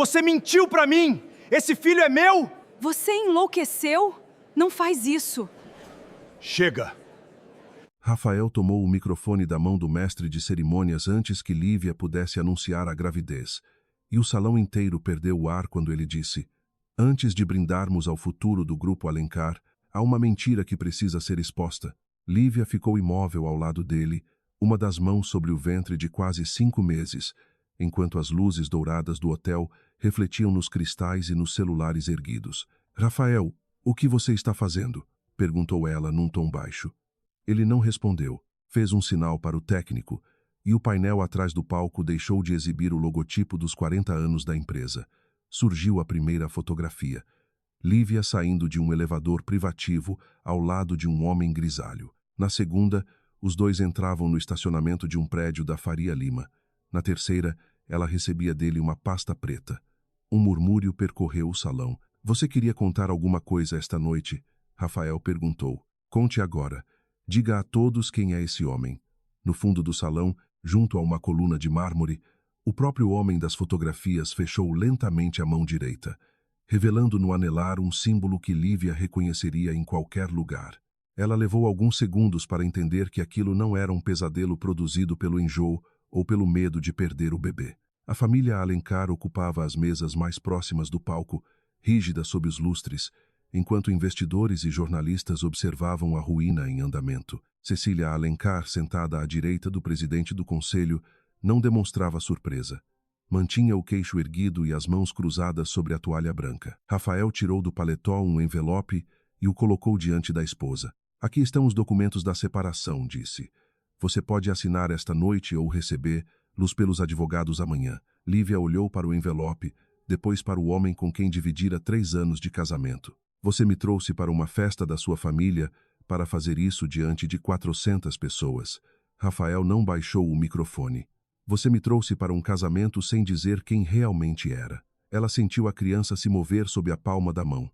Você mentiu pra mim! Esse filho é meu! Você enlouqueceu? Não faz isso. Chega! Rafael tomou o microfone da mão do mestre de cerimônias antes que Lívia pudesse anunciar a gravidez. E o salão inteiro perdeu o ar quando ele disse: antes de brindarmos ao futuro do Grupo Alencar, há uma mentira que precisa ser exposta. Lívia ficou imóvel ao lado dele, uma das mãos sobre o ventre de quase 5 meses, enquanto as luzes douradas do hotel refletiam nos cristais e nos celulares erguidos. Rafael, o que você está fazendo? Perguntou ela num tom baixo. Ele não respondeu, fez um sinal para o técnico, e o painel atrás do palco deixou de exibir o logotipo dos 40 anos da empresa. Surgiu a primeira fotografia. Lívia saindo de um elevador privativo ao lado de um homem grisalho. Na segunda, os dois entravam no estacionamento de um prédio da Faria Lima. Na terceira, ela recebia dele uma pasta preta. Um murmúrio percorreu o salão. Você queria contar alguma coisa esta noite? Rafael perguntou. Conte agora. Diga a todos quem é esse homem. No fundo do salão, junto a uma coluna de mármore, o próprio homem das fotografias fechou lentamente a mão direita, revelando no anelar um símbolo que Lívia reconheceria em qualquer lugar. Ela levou alguns segundos para entender que aquilo não era um pesadelo produzido pelo enjoo ou pelo medo de perder o bebê. A família Alencar ocupava as mesas mais próximas do palco, rígida sob os lustres, enquanto investidores e jornalistas observavam a ruína em andamento. Cecília Alencar, sentada à direita do presidente do conselho, não demonstrava surpresa. Mantinha o queixo erguido e as mãos cruzadas sobre a toalha branca. Rafael tirou do paletó um envelope e o colocou diante da esposa. Aqui estão os documentos da separação, disse. Você pode assinar esta noite ou recebê-los pelos advogados amanhã. Lívia olhou para o envelope, depois para o homem com quem dividira 3 anos de casamento. Você me trouxe para uma festa da sua família para fazer isso diante de 400 pessoas. Rafael não baixou o microfone. Você me trouxe para um casamento sem dizer quem realmente era. Ela sentiu a criança se mover sob a palma da mão.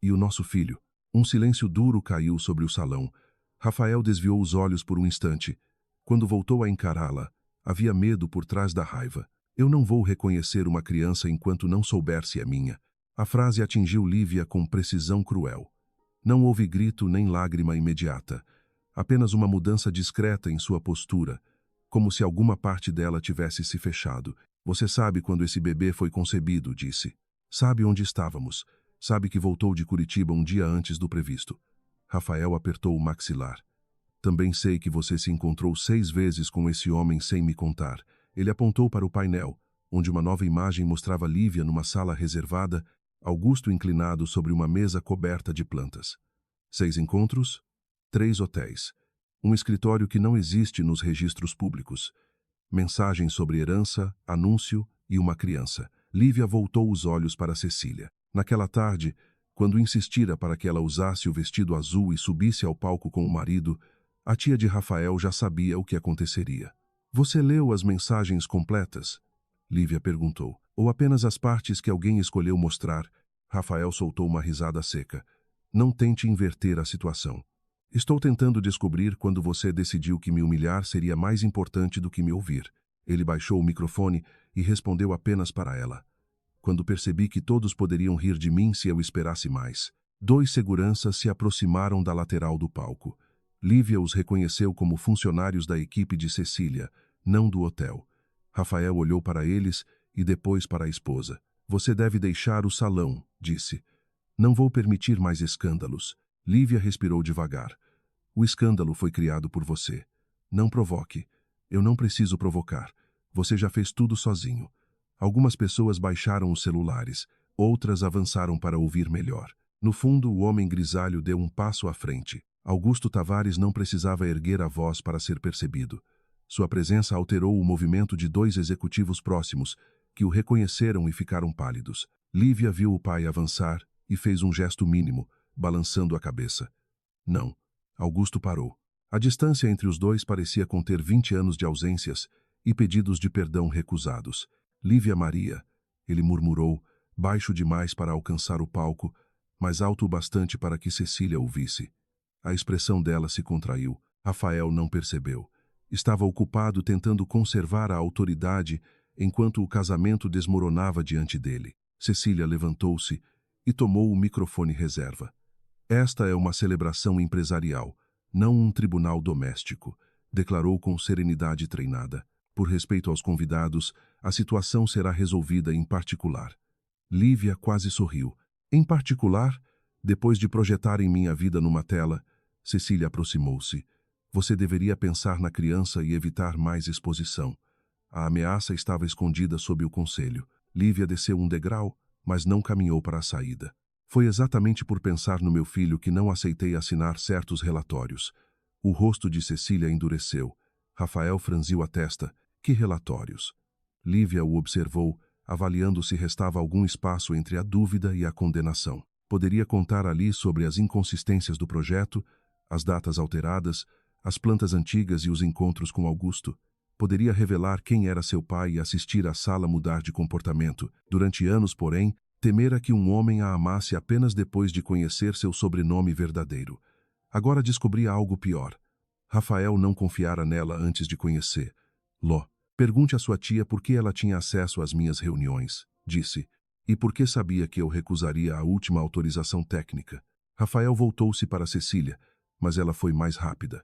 E o nosso filho? Um silêncio duro caiu sobre o salão. Rafael desviou os olhos por um instante. Quando voltou a encará-la, havia medo por trás da raiva. Eu não vou reconhecer uma criança enquanto não souber se é minha. A frase atingiu Lívia com precisão cruel. Não houve grito nem lágrima imediata. Apenas uma mudança discreta em sua postura, como se alguma parte dela tivesse se fechado. Você sabe quando esse bebê foi concebido, disse. Sabe onde estávamos. Sabe que voltou de Curitiba um dia antes do previsto. Rafael apertou o maxilar. Também sei que você se encontrou 6 vezes com esse homem sem me contar. Ele apontou para o painel, onde uma nova imagem mostrava Lívia numa sala reservada, Augusto inclinado sobre uma mesa coberta de plantas. 6 encontros, 3 hotéis. Um escritório que não existe nos registros públicos. Mensagens sobre herança, anúncio e uma criança. Lívia voltou os olhos para Cecília. Naquela tarde, quando insistira para que ela usasse o vestido azul e subisse ao palco com o marido, a tia de Rafael já sabia o que aconteceria. Você leu as mensagens completas? Lívia perguntou. Ou apenas as partes que alguém escolheu mostrar? Rafael soltou uma risada seca. Não tente inverter a situação. Estou tentando descobrir quando você decidiu que me humilhar seria mais importante do que me ouvir. Ele baixou o microfone e respondeu apenas para ela. Quando percebi que todos poderiam rir de mim se eu esperasse mais. 2 seguranças se aproximaram da lateral do palco. Lívia os reconheceu como funcionários da equipe de Cecília, não do hotel. Rafael olhou para eles e depois para a esposa. Você deve deixar o salão, disse. Não vou permitir mais escândalos. Lívia respirou devagar. O escândalo foi criado por você. Não provoque. Eu não preciso provocar. Você já fez tudo sozinho. Algumas pessoas baixaram os celulares, outras avançaram para ouvir melhor. No fundo, o homem grisalho deu um passo à frente. Augusto Tavares não precisava erguer a voz para ser percebido. Sua presença alterou o movimento de 2 executivos próximos, que o reconheceram e ficaram pálidos. Lívia viu o pai avançar e fez um gesto mínimo, balançando a cabeça. Não. Augusto parou. A distância entre os dois parecia conter 20 anos de ausências e pedidos de perdão recusados. Lívia Maria, ele murmurou, baixo demais para alcançar o palco, mas alto o bastante para que Cecília ouvisse. A expressão dela se contraiu. Rafael não percebeu. Estava ocupado tentando conservar a autoridade enquanto o casamento desmoronava diante dele. Cecília levantou-se e tomou o microfone reserva. Esta é uma celebração empresarial, não um tribunal doméstico, declarou com serenidade treinada. Por respeito aos convidados, a situação será resolvida em particular. Lívia quase sorriu. Em particular, depois de projetarem minha vida numa tela, Cecília aproximou-se. Você deveria pensar na criança e evitar mais exposição. A ameaça estava escondida sob o conselho. Lívia desceu um degrau, mas não caminhou para a saída. Foi exatamente por pensar no meu filho que não aceitei assinar certos relatórios. O rosto de Cecília endureceu. Rafael franziu a testa. Que relatórios? Lívia o observou, avaliando se restava algum espaço entre a dúvida e a condenação. Poderia contar ali sobre as inconsistências do projeto, as datas alteradas, as plantas antigas e os encontros com Augusto. Poderia revelar quem era seu pai e assistir a Sala mudar de comportamento. Durante anos, porém, temera que um homem a amasse apenas depois de conhecer seu sobrenome verdadeiro. Agora descobria algo pior. Rafael não confiara nela antes de conhecer. Ló, pergunte à sua tia por que ela tinha acesso às minhas reuniões, disse, e por que sabia que eu recusaria a última autorização técnica. Rafael voltou-se para Cecília, mas ela foi mais rápida.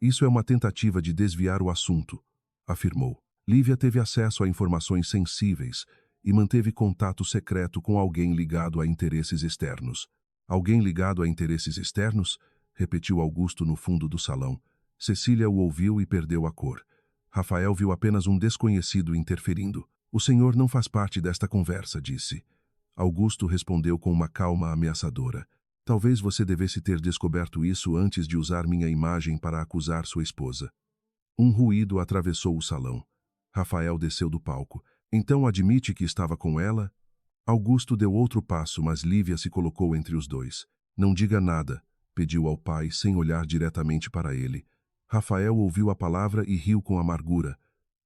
Isso é uma tentativa de desviar o assunto, afirmou. Lívia teve acesso a informações sensíveis e manteve contato secreto com alguém ligado a interesses externos. Alguém ligado a interesses externos? Repetiu Augusto no fundo do salão. Cecília o ouviu e perdeu a cor. Rafael viu apenas um desconhecido interferindo. O senhor não faz parte desta conversa, disse. Augusto respondeu com uma calma ameaçadora. Talvez você devesse ter descoberto isso antes de usar minha imagem para acusar sua esposa. Um ruído atravessou o salão. Rafael desceu do palco. Então admite que estava com ela? Augusto deu outro passo, mas Lívia se colocou entre os dois. Não diga nada, pediu ao pai sem olhar diretamente para ele. Rafael ouviu a palavra e riu com amargura.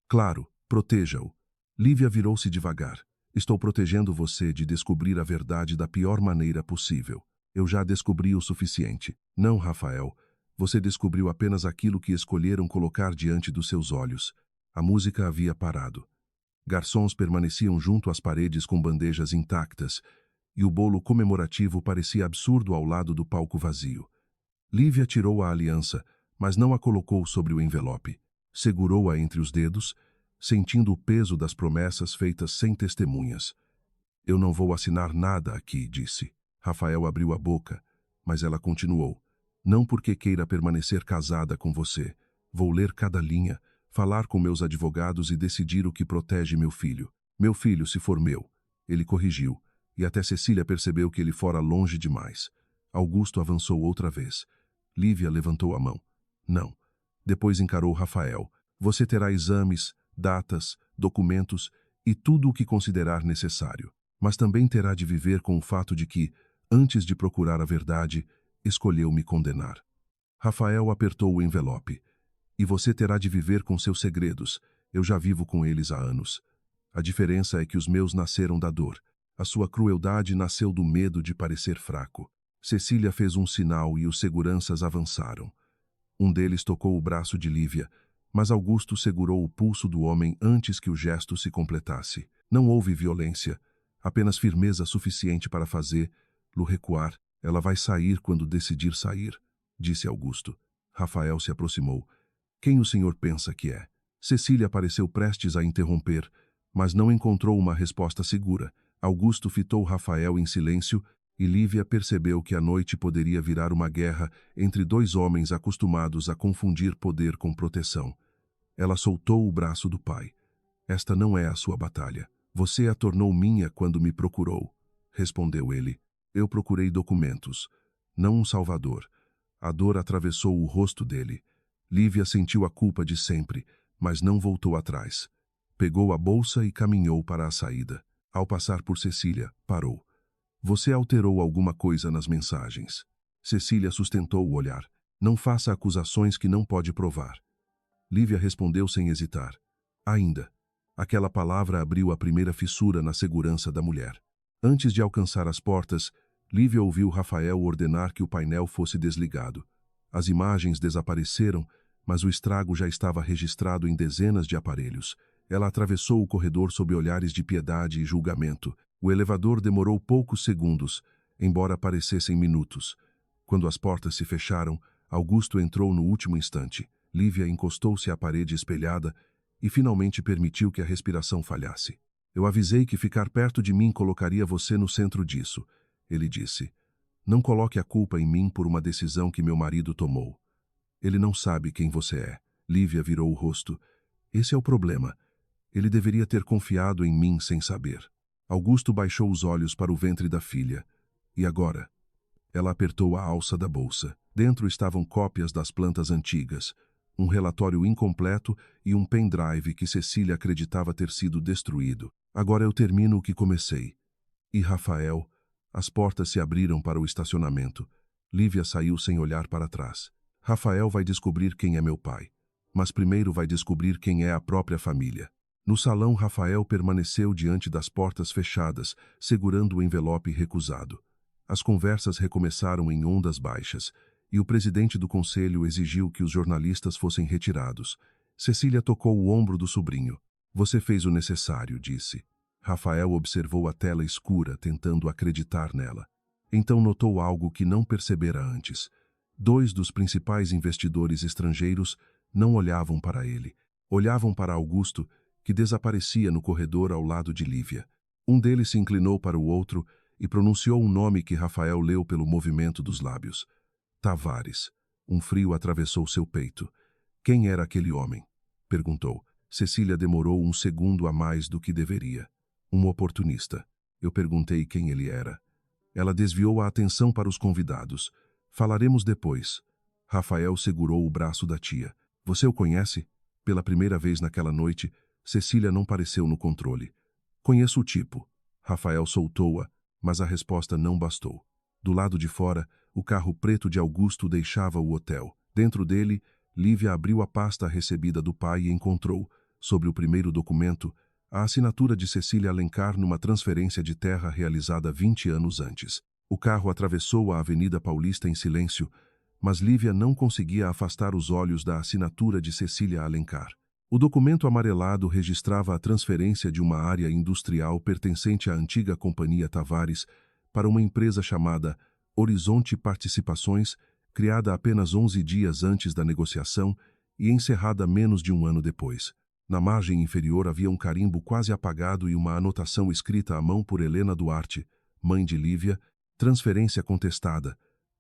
Claro, proteja-o. Lívia virou-se devagar. Estou protegendo você de descobrir a verdade da pior maneira possível. Eu já descobri o suficiente. Não, Rafael. Você descobriu apenas aquilo que escolheram colocar diante dos seus olhos. A música havia parado. Garçons permaneciam junto às paredes com bandejas intactas, e o bolo comemorativo parecia absurdo ao lado do palco vazio. Lívia tirou a aliança, mas não a colocou sobre o envelope. Segurou-a entre os dedos, sentindo o peso das promessas feitas sem testemunhas. Eu não vou assinar nada aqui, disse. Rafael abriu a boca, mas ela continuou. Não porque queira permanecer casada com você. Vou ler cada linha, falar com meus advogados e decidir o que protege meu filho. Meu filho, se for meu. Ele corrigiu, e até Cecília percebeu que ele fora longe demais. Augusto avançou outra vez. Lívia levantou a mão. Não. Depois encarou Rafael. Você terá exames, datas, documentos e tudo o que considerar necessário. Mas também terá de viver com o fato de que, antes de procurar a verdade, escolheu me condenar. Rafael apertou o envelope. E você terá de viver com seus segredos. Eu já vivo com eles há anos. A diferença é que os meus nasceram da dor. A sua crueldade nasceu do medo de parecer fraco. Cecília fez um sinal e os seguranças avançaram. Um deles tocou o braço de Lívia, mas Augusto segurou o pulso do homem antes que o gesto se completasse. Não houve violência, apenas firmeza suficiente para fazê-lo recuar. Ela vai sair quando decidir sair, disse Augusto. Rafael se aproximou. Quem o senhor pensa que é? Cecília pareceu prestes a interromper, mas não encontrou uma resposta segura. Augusto fitou Rafael em silêncio e Lívia percebeu que a noite poderia virar uma guerra entre dois homens acostumados a confundir poder com proteção. Ela soltou o braço do pai. Esta não é a sua batalha. Você a tornou minha quando me procurou, respondeu ele. Eu procurei documentos, não um salvador. A dor atravessou o rosto dele. Lívia sentiu a culpa de sempre, mas não voltou atrás. Pegou a bolsa e caminhou para a saída. Ao passar por Cecília, parou. Você alterou alguma coisa nas mensagens. Cecília sustentou o olhar. Não faça acusações que não pode provar. Lívia respondeu sem hesitar. Ainda. Aquela palavra abriu a primeira fissura na segurança da mulher. Antes de alcançar as portas, Lívia ouviu Rafael ordenar que o painel fosse desligado. As imagens desapareceram, mas o estrago já estava registrado em dezenas de aparelhos. Ela atravessou o corredor sob olhares de piedade e julgamento. O elevador demorou poucos segundos, embora parecessem minutos. Quando as portas se fecharam, Augusto entrou no último instante. Lívia encostou-se à parede espelhada e finalmente permitiu que a respiração falhasse. Eu avisei que ficar perto de mim colocaria você no centro disso, ele disse. Não coloque a culpa em mim por uma decisão que meu marido tomou. Ele não sabe quem você é. Lívia virou o rosto. Esse é o problema. Ele deveria ter confiado em mim sem saber. Augusto baixou os olhos para o ventre da filha. E agora? Ela apertou a alça da bolsa. Dentro estavam cópias das plantas antigas, um relatório incompleto e um pendrive que Cecília acreditava ter sido destruído. Agora eu termino o que comecei. E Rafael, as portas se abriram para o estacionamento. Lívia saiu sem olhar para trás. Rafael vai descobrir quem é meu pai, mas primeiro vai descobrir quem é a própria família. No salão, Rafael permaneceu diante das portas fechadas, segurando o envelope recusado. As conversas recomeçaram em ondas baixas, e o presidente do conselho exigiu que os jornalistas fossem retirados. Cecília tocou o ombro do sobrinho. Você fez o necessário, disse. Rafael observou a tela escura, tentando acreditar nela. Então notou algo que não percebera antes. 2 dos principais investidores estrangeiros não olhavam para ele. Olhavam para Augusto, que desaparecia no corredor ao lado de Lívia. Um deles se inclinou para o outro e pronunciou um nome que Rafael leu pelo movimento dos lábios. Tavares. Um frio atravessou seu peito. Quem era aquele homem? Perguntou. Cecília demorou um segundo a mais do que deveria. Um oportunista. Eu perguntei quem ele era. Ela desviou a atenção para os convidados. Falaremos depois. Rafael segurou o braço da tia. Você o conhece? Pela primeira vez naquela noite, Cecília não pareceu no controle. Conheço o tipo. Rafael soltou-a, mas a resposta não bastou. Do lado de fora, o carro preto de Augusto deixava o hotel. Dentro dele, Lívia abriu a pasta recebida do pai e encontrou, sobre o primeiro documento, a assinatura de Cecília Alencar numa transferência de terra realizada 20 anos antes. O carro atravessou a Avenida Paulista em silêncio, mas Lívia não conseguia afastar os olhos da assinatura de Cecília Alencar. O documento amarelado registrava a transferência de uma área industrial pertencente à antiga Companhia Tavares para uma empresa chamada Horizonte Participações, criada apenas 11 dias antes da negociação e encerrada menos de um ano depois. Na margem inferior havia um carimbo quase apagado e uma anotação escrita à mão por Helena Duarte, mãe de Lívia, transferência contestada,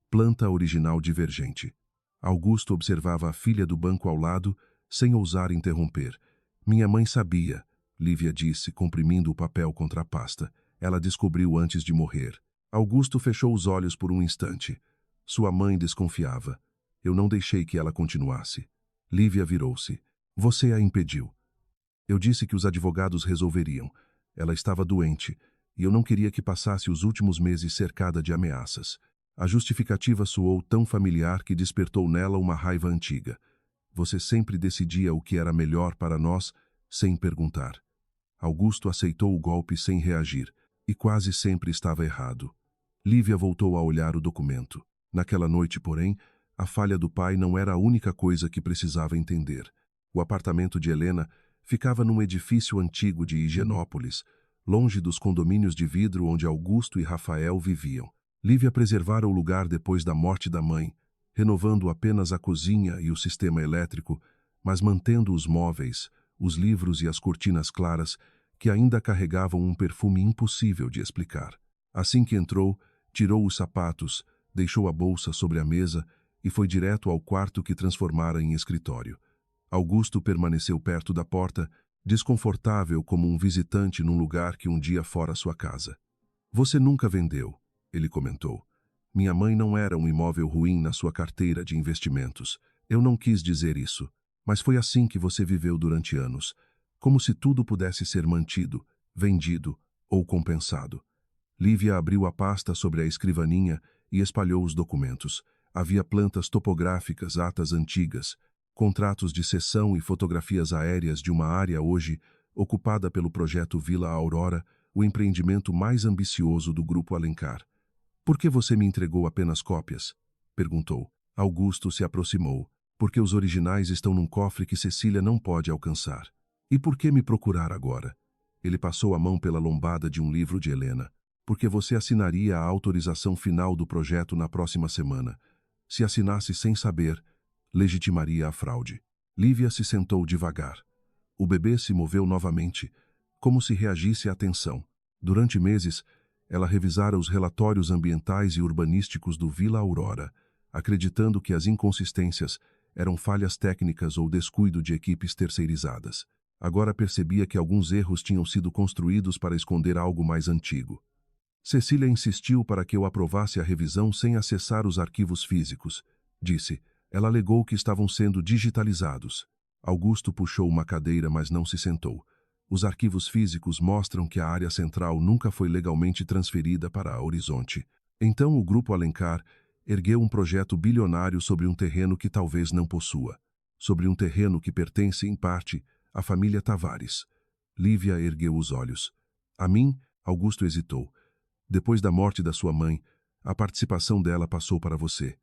planta original divergente. Augusto observava a filha do banco ao lado, sem ousar interromper. Minha mãe sabia, Lívia disse, comprimindo o papel contra a pasta. Ela descobriu antes de morrer. Augusto fechou os olhos por um instante. Sua mãe desconfiava. Eu não deixei que ela continuasse. Lívia virou-se. Você a impediu. Eu disse que os advogados resolveriam. Ela estava doente, e eu não queria que passasse os últimos meses cercada de ameaças. A justificativa soou tão familiar que despertou nela uma raiva antiga. Você sempre decidia o que era melhor para nós, sem perguntar. Augusto aceitou o golpe sem reagir, e quase sempre estava errado. Lívia voltou a olhar o documento. Naquela noite, porém, a falha do pai não era a única coisa que precisava entender. O apartamento de Helena ficava num edifício antigo de Higienópolis, longe dos condomínios de vidro onde Augusto e Rafael viviam. Lívia preservara o lugar depois da morte da mãe, renovando apenas a cozinha e o sistema elétrico, mas mantendo os móveis, os livros e as cortinas claras, que ainda carregavam um perfume impossível de explicar. Assim que entrou, tirou os sapatos, deixou a bolsa sobre a mesa e foi direto ao quarto que transformara em escritório. Augusto permaneceu perto da porta, desconfortável como um visitante num lugar que um dia fora sua casa. Você nunca vendeu, ele comentou. Minha mãe não era um imóvel ruim na sua carteira de investimentos. Eu não quis dizer isso, mas foi assim que você viveu durante anos, como se tudo pudesse ser mantido, vendido ou compensado. Lívia abriu a pasta sobre a escrivaninha e espalhou os documentos. Havia plantas topográficas, atas antigas, contratos de cessão e fotografias aéreas de uma área hoje ocupada pelo projeto Vila Aurora, o empreendimento mais ambicioso do Grupo Alencar. Por que você me entregou apenas cópias? Perguntou. Augusto se aproximou. Porque os originais estão num cofre que Cecília não pode alcançar. E por que me procurar agora? Ele passou a mão pela lombada de um livro de Helena. Porque você assinaria a autorização final do projeto na próxima semana. Se assinasse sem saber, legitimaria a fraude. Lívia se sentou devagar. O bebê se moveu novamente, como se reagisse à tensão. Durante meses, ela revisara os relatórios ambientais e urbanísticos do Vila Aurora, acreditando que as inconsistências eram falhas técnicas ou descuido de equipes terceirizadas. Agora percebia que alguns erros tinham sido construídos para esconder algo mais antigo. Cecília insistiu para que eu aprovasse a revisão sem acessar os arquivos físicos. Disse. Ela alegou que estavam sendo digitalizados. Augusto puxou uma cadeira, mas não se sentou. Os arquivos físicos mostram que a área central nunca foi legalmente transferida para a Horizonte. Então o Grupo Alencar ergueu um projeto bilionário sobre um terreno que talvez não possua. Sobre um terreno que pertence, em parte, à família Tavares. Lívia ergueu os olhos. A mim, Augusto hesitou. Depois da morte da sua mãe, a participação dela passou para você.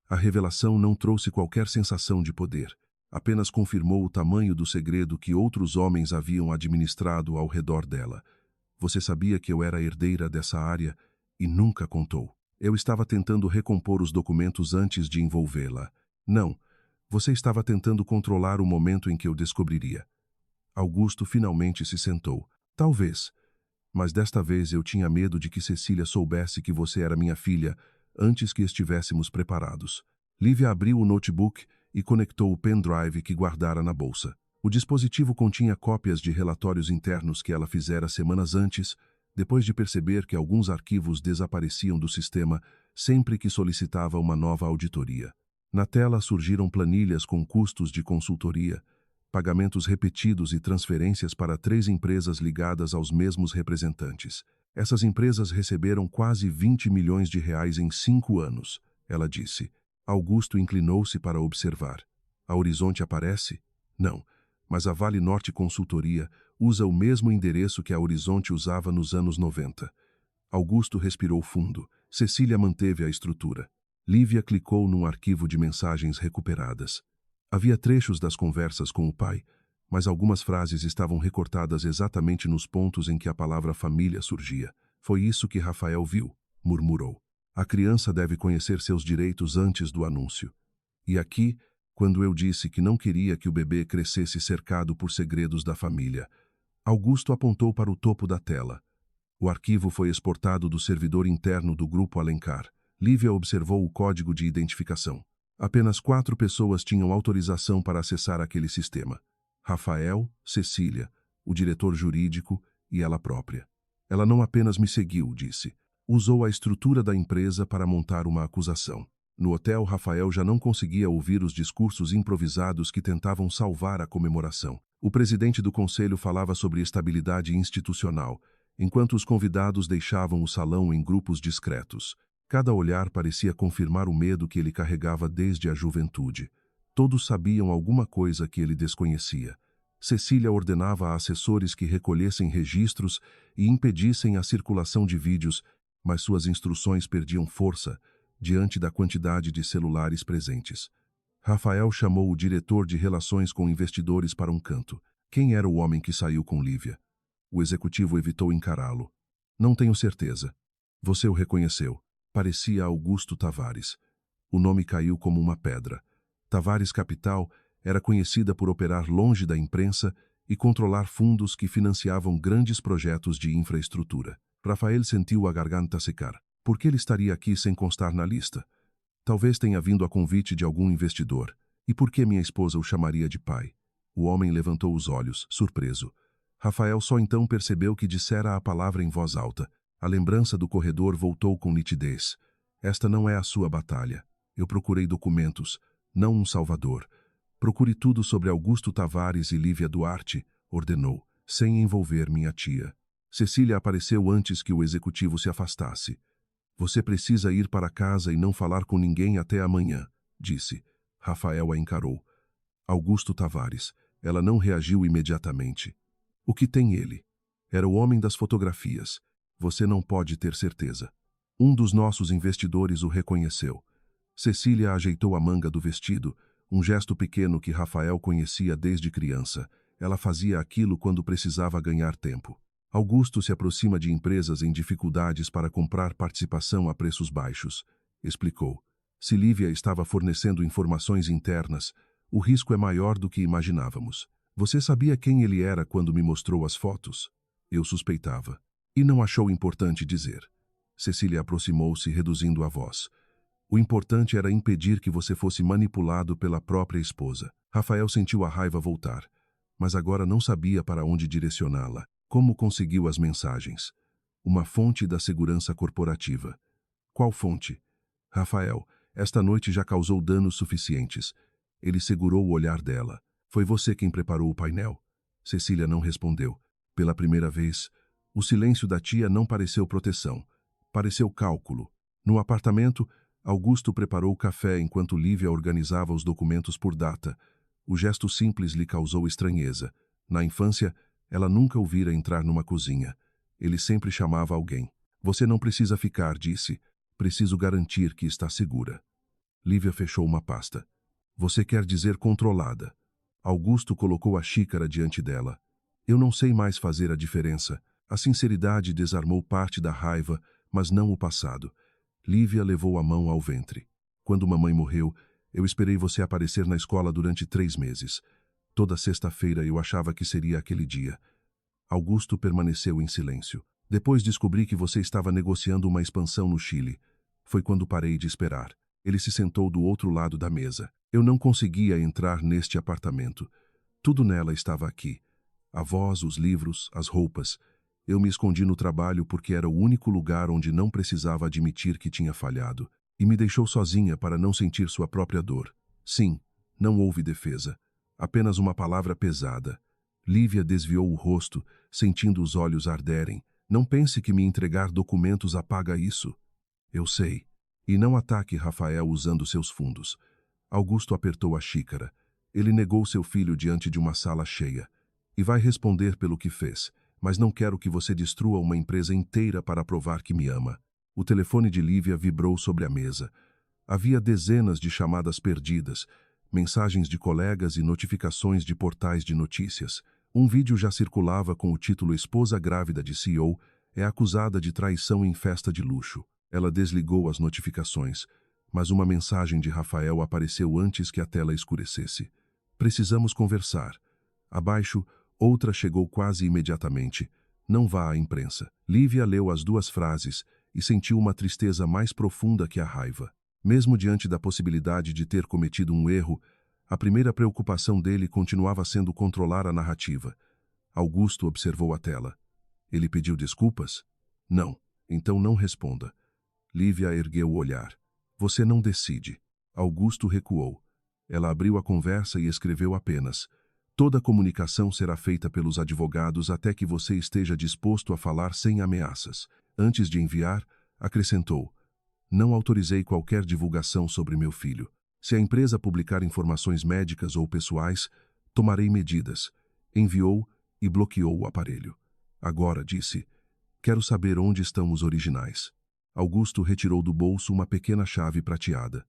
A revelação não trouxe qualquer sensação de poder. Apenas confirmou o tamanho do segredo que outros homens haviam administrado ao redor dela. Você sabia que eu era a herdeira dessa área e nunca contou. Eu estava tentando recompor os documentos antes de envolvê-la. Não, você estava tentando controlar o momento em que eu descobriria. Augusto finalmente se sentou. Talvez. Mas desta vez eu tinha medo de que Cecília soubesse que você era minha filha antes que estivéssemos preparados. Lívia abriu o notebook e conectou o pendrive que guardara na bolsa. O dispositivo continha cópias de relatórios internos que ela fizera semanas antes, depois de perceber que alguns arquivos desapareciam do sistema sempre que solicitava uma nova auditoria. Na tela surgiram planilhas com custos de consultoria, pagamentos repetidos e transferências para 3 empresas ligadas aos mesmos representantes. Essas empresas receberam quase 20 milhões de reais em 5 anos, ela disse. Augusto inclinou-se para observar. A Horizonte aparece? Não, mas a Vale Norte Consultoria usa o mesmo endereço que a Horizonte usava nos anos 90. Augusto respirou fundo. Cecília manteve a estrutura. Lívia clicou num arquivo de mensagens recuperadas. Havia trechos das conversas com o pai, mas algumas frases estavam recortadas exatamente nos pontos em que a palavra família surgia. Foi isso que Rafael viu, murmurou. A criança deve conhecer seus direitos antes do anúncio. E aqui, quando eu disse que não queria que o bebê crescesse cercado por segredos da família, Augusto apontou para o topo da tela. O arquivo foi exportado do servidor interno do Grupo Alencar. Lívia observou o código de identificação. Apenas 4 pessoas tinham autorização para acessar aquele sistema. Rafael, Cecília, o diretor jurídico e ela própria. Ela não apenas me seguiu, disse. Usou a estrutura da empresa para montar uma acusação. No hotel, Rafael já não conseguia ouvir os discursos improvisados que tentavam salvar a comemoração. O presidente do conselho falava sobre estabilidade institucional, enquanto os convidados deixavam o salão em grupos discretos. Cada olhar parecia confirmar o medo que ele carregava desde a juventude. Todos sabiam alguma coisa que ele desconhecia. Cecília ordenava a assessores que recolhessem registros e impedissem a circulação de vídeos, mas suas instruções perdiam força diante da quantidade de celulares presentes. Rafael chamou o diretor de relações com investidores para um canto. Quem era o homem que saiu com Lívia? O executivo evitou encará-lo. Não tenho certeza. Você o reconheceu. Parecia Augusto Tavares. O nome caiu como uma pedra. Tavares Capital era conhecida por operar longe da imprensa e controlar fundos que financiavam grandes projetos de infraestrutura. Rafael sentiu a garganta secar. Por que ele estaria aqui sem constar na lista? Talvez tenha vindo a convite de algum investidor. E por que minha esposa o chamaria de pai? O homem levantou os olhos, surpreso. Rafael só então percebeu que dissera a palavra em voz alta. A lembrança do corredor voltou com nitidez. Esta não é a sua batalha. Eu procurei documentos, não um salvador. Procure tudo sobre Augusto Tavares e Lívia Duarte, ordenou, sem envolver minha tia. Cecília apareceu antes que o executivo se afastasse. Você precisa ir para casa e não falar com ninguém até amanhã, disse. Rafael a encarou. Augusto Tavares. Ela não reagiu imediatamente. O que tem ele? Era o homem das fotografias. Você não pode ter certeza. Um dos nossos investidores o reconheceu. Cecília ajeitou a manga do vestido, um gesto pequeno que Rafael conhecia desde criança. Ela fazia aquilo quando precisava ganhar tempo. Augusto se aproxima de empresas em dificuldades para comprar participação a preços baixos, explicou. Se Lívia estava fornecendo informações internas, o risco é maior do que imaginávamos. Você sabia quem ele era quando me mostrou as fotos? Eu suspeitava. E não achou importante dizer. Cecília aproximou-se, reduzindo a voz. O importante era impedir que você fosse manipulado pela própria esposa. Rafael sentiu a raiva voltar, mas agora não sabia para onde direcioná-la. Como conseguiu as mensagens? Uma fonte da segurança corporativa. Qual fonte? Rafael, esta noite já causou danos suficientes. Ele segurou o olhar dela. Foi você quem preparou o painel? Cecília não respondeu. Pela primeira vez, o silêncio da tia não pareceu proteção. Pareceu cálculo. No apartamento, Augusto preparou o café enquanto Lívia organizava os documentos por data. O gesto simples lhe causou estranheza. Na infância, ela nunca o vira entrar numa cozinha. Ele sempre chamava alguém. Você não precisa ficar, disse. Preciso garantir que está segura. Lívia fechou uma pasta. Você quer dizer controlada. Augusto colocou a xícara diante dela. Eu não sei mais fazer a diferença. A sinceridade desarmou parte da raiva, mas não o passado. Lívia levou a mão ao ventre. Quando mamãe morreu, eu esperei você aparecer na escola durante 3 meses. Toda sexta-feira eu achava que seria aquele dia. Augusto permaneceu em silêncio. Depois descobri que você estava negociando uma expansão no Chile. Foi quando parei de esperar. Ele se sentou do outro lado da mesa. Eu não conseguia entrar neste apartamento. Tudo nela estava aqui. A voz, os livros, as roupas. Eu me escondi no trabalho porque era o único lugar onde não precisava admitir que tinha falhado. E me deixou sozinha para não sentir sua própria dor. Sim, não houve defesa. Apenas uma palavra pesada. Lívia desviou o rosto, sentindo os olhos arderem. Não pense que me entregar documentos apaga isso. Eu sei. E não ataque Rafael usando seus fundos. Augusto apertou a xícara. Ele negou seu filho diante de uma sala cheia. E vai responder pelo que fez, mas não quero que você destrua uma empresa inteira para provar que me ama. O telefone de Lívia vibrou sobre a mesa. Havia dezenas de chamadas perdidas, mensagens de colegas e notificações de portais de notícias. Um vídeo já circulava com o título Esposa grávida de CEO é acusada de traição em festa de luxo. Ela desligou as notificações, mas uma mensagem de Rafael apareceu antes que a tela escurecesse. Precisamos conversar. Abaixo, outra chegou quase imediatamente. Não vá à imprensa. Lívia leu as 2 frases e sentiu uma tristeza mais profunda que a raiva. Mesmo diante da possibilidade de ter cometido um erro, a primeira preocupação dele continuava sendo controlar a narrativa. Augusto observou a tela. Ele pediu desculpas? Não. Então não responda. Lívia ergueu o olhar. Você não decide. Augusto recuou. Ela abriu a conversa e escreveu apenas: toda comunicação será feita pelos advogados até que você esteja disposto a falar sem ameaças. Antes de enviar, acrescentou: não autorizei qualquer divulgação sobre meu filho. Se a empresa publicar informações médicas ou pessoais, tomarei medidas. Enviou e bloqueou o aparelho. Agora, disse, quero saber onde estão os originais. Augusto retirou do bolso uma pequena chave prateada.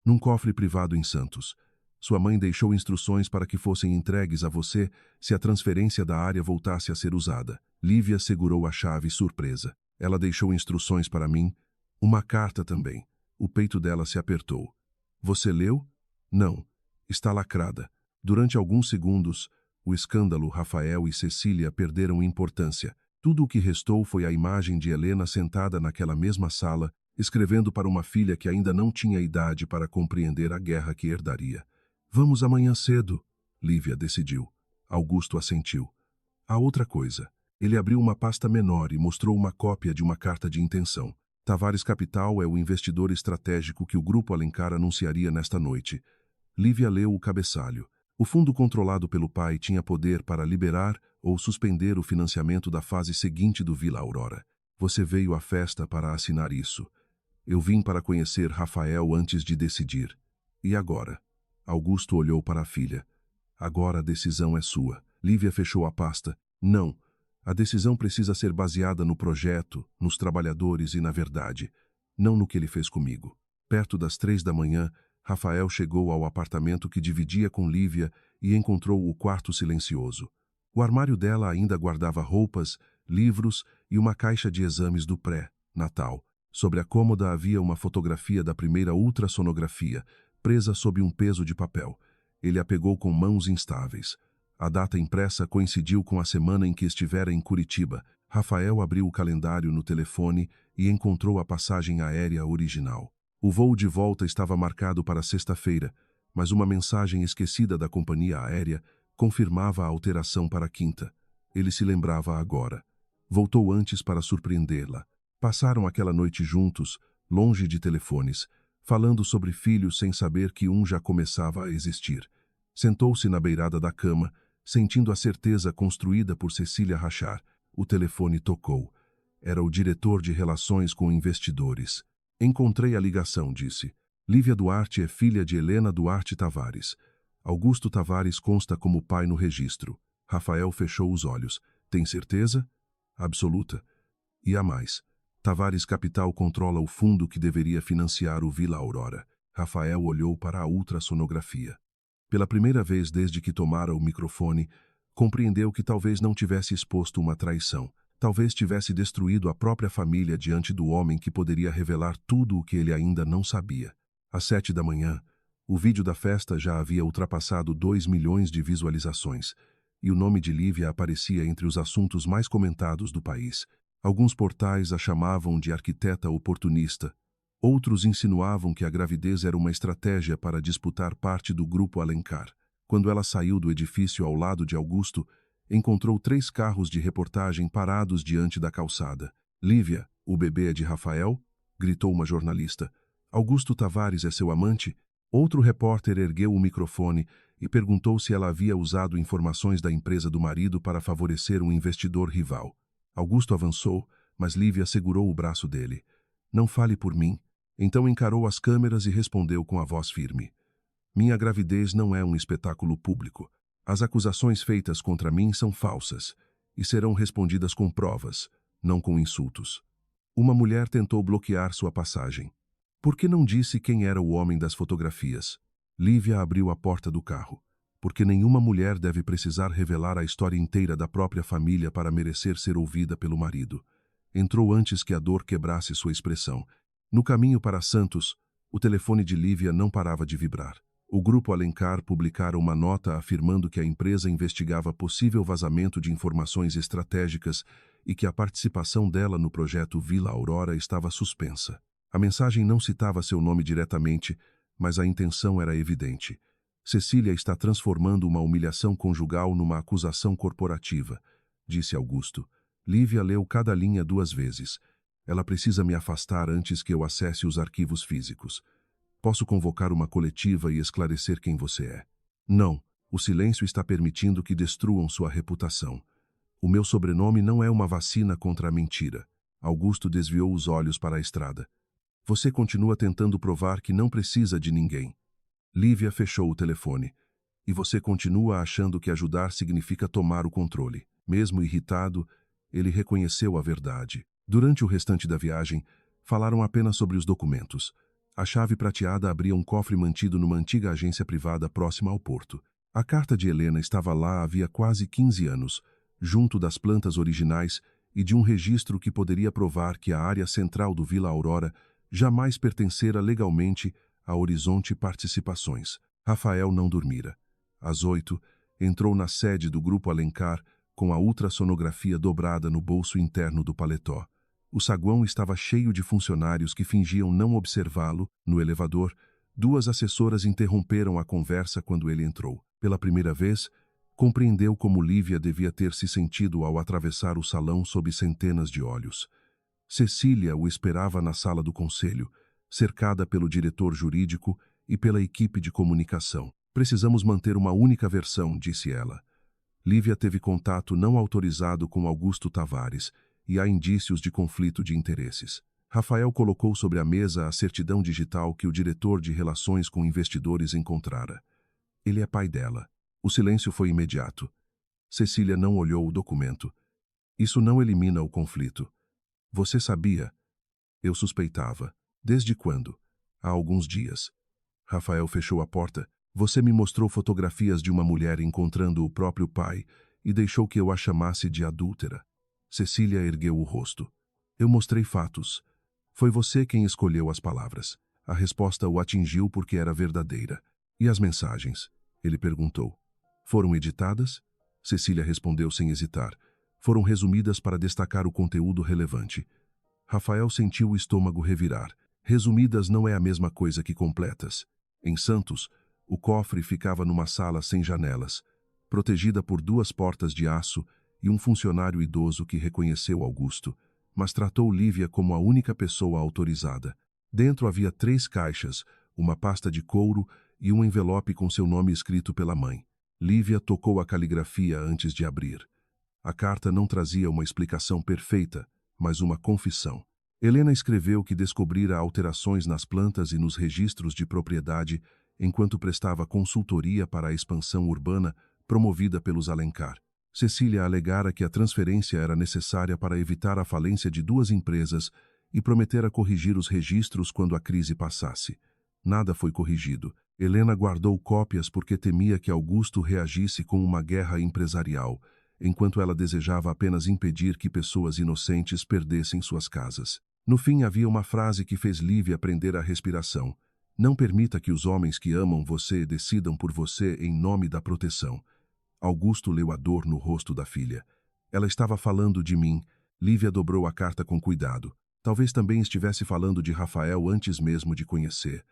Num cofre privado em Santos. Sua mãe deixou instruções para que fossem entregues a você se a transferência da área voltasse a ser usada. Lívia segurou a chave surpresa. Ela deixou instruções para mim, uma carta também. O peito dela se apertou. Você leu? Não. Está lacrada. Durante alguns segundos, o escândalo Rafael e Cecília perderam importância. Tudo o que restou foi a imagem de Helena sentada naquela mesma sala, escrevendo para uma filha que ainda não tinha idade para compreender a guerra que herdaria. Vamos amanhã cedo, Lívia decidiu. Augusto assentiu. Há outra coisa. Ele abriu uma pasta menor e mostrou uma cópia de uma carta de intenção. Tavares Capital é o investidor estratégico que o Grupo Alencar anunciaria nesta noite. Lívia leu o cabeçalho. O fundo controlado pelo pai tinha poder para liberar ou suspender o financiamento da fase seguinte do Vila Aurora. Você veio à festa para assinar isso. Eu vim para conhecer Rafael antes de decidir. E agora? Augusto olhou para a filha. Agora a decisão é sua. Lívia fechou a pasta. Não. A decisão precisa ser baseada no projeto, nos trabalhadores e na verdade, não no que ele fez comigo. Perto das 3 da manhã, Rafael chegou ao apartamento que dividia com Lívia e encontrou o quarto silencioso. O armário dela ainda guardava roupas, livros e uma caixa de exames do pré-natal. Sobre a cômoda havia uma fotografia da primeira ultrassonografia, presa sob um peso de papel. Ele a pegou com mãos instáveis. A data impressa coincidiu com a semana em que estivera em Curitiba. Rafael abriu o calendário no telefone e encontrou a passagem aérea original. O voo de volta estava marcado para sexta-feira, mas uma mensagem esquecida da companhia aérea confirmava a alteração para quinta. Ele se lembrava agora. Voltou antes para surpreendê-la. Passaram aquela noite juntos, longe de telefones, falando sobre filhos sem saber que um já começava a existir. Sentou-se na beirada da cama, sentindo a certeza construída por Cecília rachar. O telefone tocou. Era o diretor de relações com investidores. Encontrei a ligação, disse. Lívia Duarte é filha de Helena Duarte Tavares. Augusto Tavares consta como pai no registro. Rafael fechou os olhos. Tem certeza? Absoluta. E há mais. Tavares Capital controla o fundo que deveria financiar o Vila Aurora. Rafael olhou para a ultrassonografia. Pela primeira vez desde que tomara o microfone, compreendeu que talvez não tivesse exposto uma traição. Talvez tivesse destruído a própria família diante do homem que poderia revelar tudo o que ele ainda não sabia. Às 7 da manhã, o vídeo da festa já havia ultrapassado 2 milhões de visualizações, e o nome de Lívia aparecia entre os assuntos mais comentados do país. Alguns portais a chamavam de arquiteta oportunista. Outros insinuavam que a gravidez era uma estratégia para disputar parte do Grupo Alencar. Quando ela saiu do edifício ao lado de Augusto, encontrou 3 carros de reportagem parados diante da calçada. Lívia, o bebê é de Rafael? Gritou uma jornalista. Augusto Tavares é seu amante? Outro repórter ergueu o microfone e perguntou se ela havia usado informações da empresa do marido para favorecer um investidor rival. Augusto avançou, mas Lívia segurou o braço dele. Não fale por mim. Então encarou as câmeras e respondeu com a voz firme. Minha gravidez não é um espetáculo público. As acusações feitas contra mim são falsas e serão respondidas com provas, não com insultos. Uma mulher tentou bloquear sua passagem. Por que não disse quem era o homem das fotografias? Lívia abriu a porta do carro. Porque nenhuma mulher deve precisar revelar a história inteira da própria família para merecer ser ouvida pelo marido. Entrou antes que a dor quebrasse sua expressão. No caminho para Santos, o telefone de Lívia não parava de vibrar. O Grupo Alencar publicara uma nota afirmando que a empresa investigava possível vazamento de informações estratégicas e que a participação dela no projeto Vila Aurora estava suspensa. A mensagem não citava seu nome diretamente, mas a intenção era evidente. Cecília está transformando uma humilhação conjugal numa acusação corporativa, disse Augusto. Lívia leu cada linha 2 vezes. Ela precisa me afastar antes que eu acesse os arquivos físicos. Posso convocar uma coletiva e esclarecer quem você é. Não, o silêncio está permitindo que destruam sua reputação. O meu sobrenome não é uma vacina contra a mentira. Augusto desviou os olhos para a estrada. Você continua tentando provar que não precisa de ninguém. Lívia fechou o telefone. E você continua achando que ajudar significa tomar o controle. Mesmo irritado, ele reconheceu a verdade. Durante o restante da viagem, falaram apenas sobre os documentos. A chave prateada abria um cofre mantido numa antiga agência privada próxima ao porto. A carta de Helena estava lá havia quase 15 anos, junto das plantas originais e de um registro que poderia provar que a área central do Vila Aurora jamais pertencera legalmente a Horizonte Participações. Rafael não dormira. Às 8, entrou na sede do Grupo Alencar com a ultrassonografia dobrada no bolso interno do paletó. O saguão estava cheio de funcionários que fingiam não observá-lo. No elevador, 2 assessoras interromperam a conversa quando ele entrou. Pela primeira vez, compreendeu como Lívia devia ter se sentido ao atravessar o salão sob centenas de olhos. Cecília o esperava na sala do conselho, cercada pelo diretor jurídico e pela equipe de comunicação. Precisamos manter uma única versão, disse ela. Lívia teve contato não autorizado com Augusto Tavares e há indícios de conflito de interesses. Rafael colocou sobre a mesa a certidão digital que o diretor de relações com investidores encontrara. Ele é pai dela. O silêncio foi imediato. Cecília não olhou o documento. Isso não elimina o conflito. Você sabia? Eu suspeitava. Desde quando? Há alguns dias. Rafael fechou a porta. Você me mostrou fotografias de uma mulher encontrando o próprio pai e deixou que eu a chamasse de adúltera. Cecília ergueu o rosto. Eu mostrei fatos. Foi você quem escolheu as palavras. A resposta o atingiu porque era verdadeira. E as mensagens? Ele perguntou. Foram editadas? Cecília respondeu sem hesitar. Foram resumidas para destacar o conteúdo relevante. Rafael sentiu o estômago revirar. Resumidas não é a mesma coisa que completas. Em Santos, o cofre ficava numa sala sem janelas, protegida por 2 portas de aço e um funcionário idoso que reconheceu Augusto, mas tratou Lívia como a única pessoa autorizada. Dentro havia 3 caixas, uma pasta de couro e um envelope com seu nome escrito pela mãe. Lívia tocou a caligrafia antes de abrir. A carta não trazia uma explicação perfeita, mas uma confissão. Helena escreveu que descobrira alterações nas plantas e nos registros de propriedade enquanto prestava consultoria para a expansão urbana promovida pelos Alencar. Cecília alegara que a transferência era necessária para evitar a falência de 2 empresas e prometera corrigir os registros quando a crise passasse. Nada foi corrigido. Helena guardou cópias porque temia que Augusto reagisse com uma guerra empresarial, enquanto ela desejava apenas impedir que pessoas inocentes perdessem suas casas. No fim, havia uma frase que fez Lívia prender a respiração. Não permita que os homens que amam você decidam por você em nome da proteção. Augusto leu a dor no rosto da filha. Ela estava falando de mim. Lívia dobrou a carta com cuidado. Talvez também estivesse falando de Rafael antes mesmo de conhecer.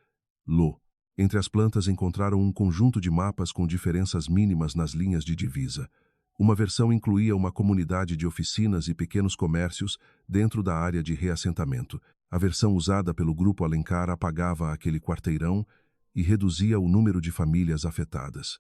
Lô. Entre as plantas encontraram um conjunto de mapas com diferenças mínimas nas linhas de divisa. Uma versão incluía uma comunidade de oficinas e pequenos comércios dentro da área de reassentamento. A versão usada pelo Grupo Alencar apagava aquele quarteirão e reduzia o número de famílias afetadas.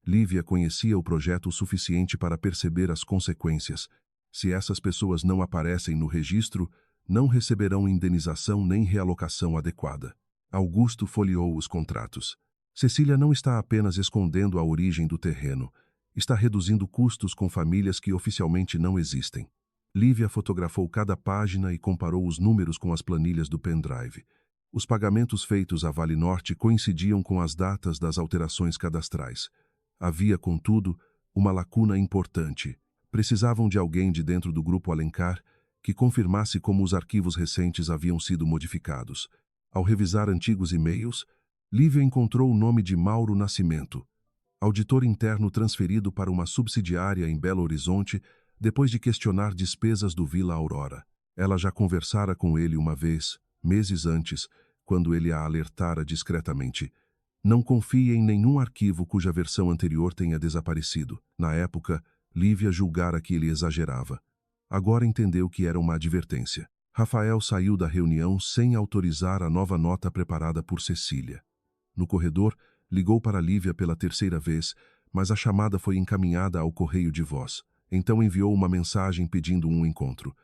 Lívia conhecia o projeto o suficiente para perceber as consequências. Se essas pessoas não aparecem no registro, não receberão indenização nem realocação adequada. Augusto folheou os contratos. Cecília não está apenas escondendo a origem do terreno, está reduzindo custos com famílias que oficialmente não existem. Lívia fotografou cada página e comparou os números com as planilhas do pendrive. Os pagamentos feitos à Vale Norte coincidiam com as datas das alterações cadastrais. Havia, contudo, uma lacuna importante. Precisavam de alguém de dentro do Grupo Alencar que confirmasse como os arquivos recentes haviam sido modificados. Ao revisar antigos e-mails, Lívia encontrou o nome de Mauro Nascimento, auditor interno transferido para uma subsidiária em Belo Horizonte depois de questionar despesas do Vila Aurora. Ela já conversara com ele uma vez, meses antes, quando ele a alertara discretamente. Não confie em nenhum arquivo cuja versão anterior tenha desaparecido. Na época, Lívia julgara que ele exagerava. Agora entendeu que era uma advertência. Rafael saiu da reunião sem autorizar a nova nota preparada por Cecília. No corredor, ligou para Lívia pela 3ª vez, mas a chamada foi encaminhada ao correio de voz. Então enviou uma mensagem pedindo um encontro.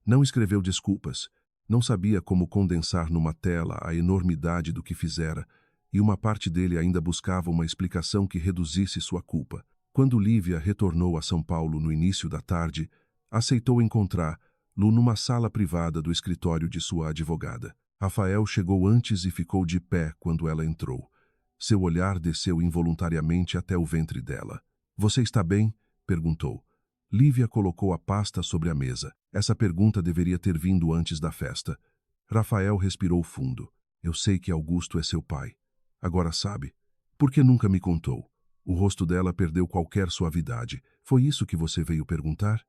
Não escreveu desculpas. Não sabia como condensar numa tela a enormidade do que fizera, e uma parte dele ainda buscava uma explicação que reduzisse sua culpa. Quando Lívia retornou a São Paulo no início da tarde, aceitou encontrá-lo numa sala privada do escritório de sua advogada. Rafael chegou antes e ficou de pé quando ela entrou. Seu olhar desceu involuntariamente até o ventre dela. — Você está bem? Perguntou. Lívia colocou a pasta sobre a mesa. Essa pergunta deveria ter vindo antes da festa. Rafael respirou fundo. Eu sei que Augusto é seu pai. Agora sabe. Por que nunca me contou? O rosto dela perdeu qualquer suavidade. Foi isso que você veio perguntar?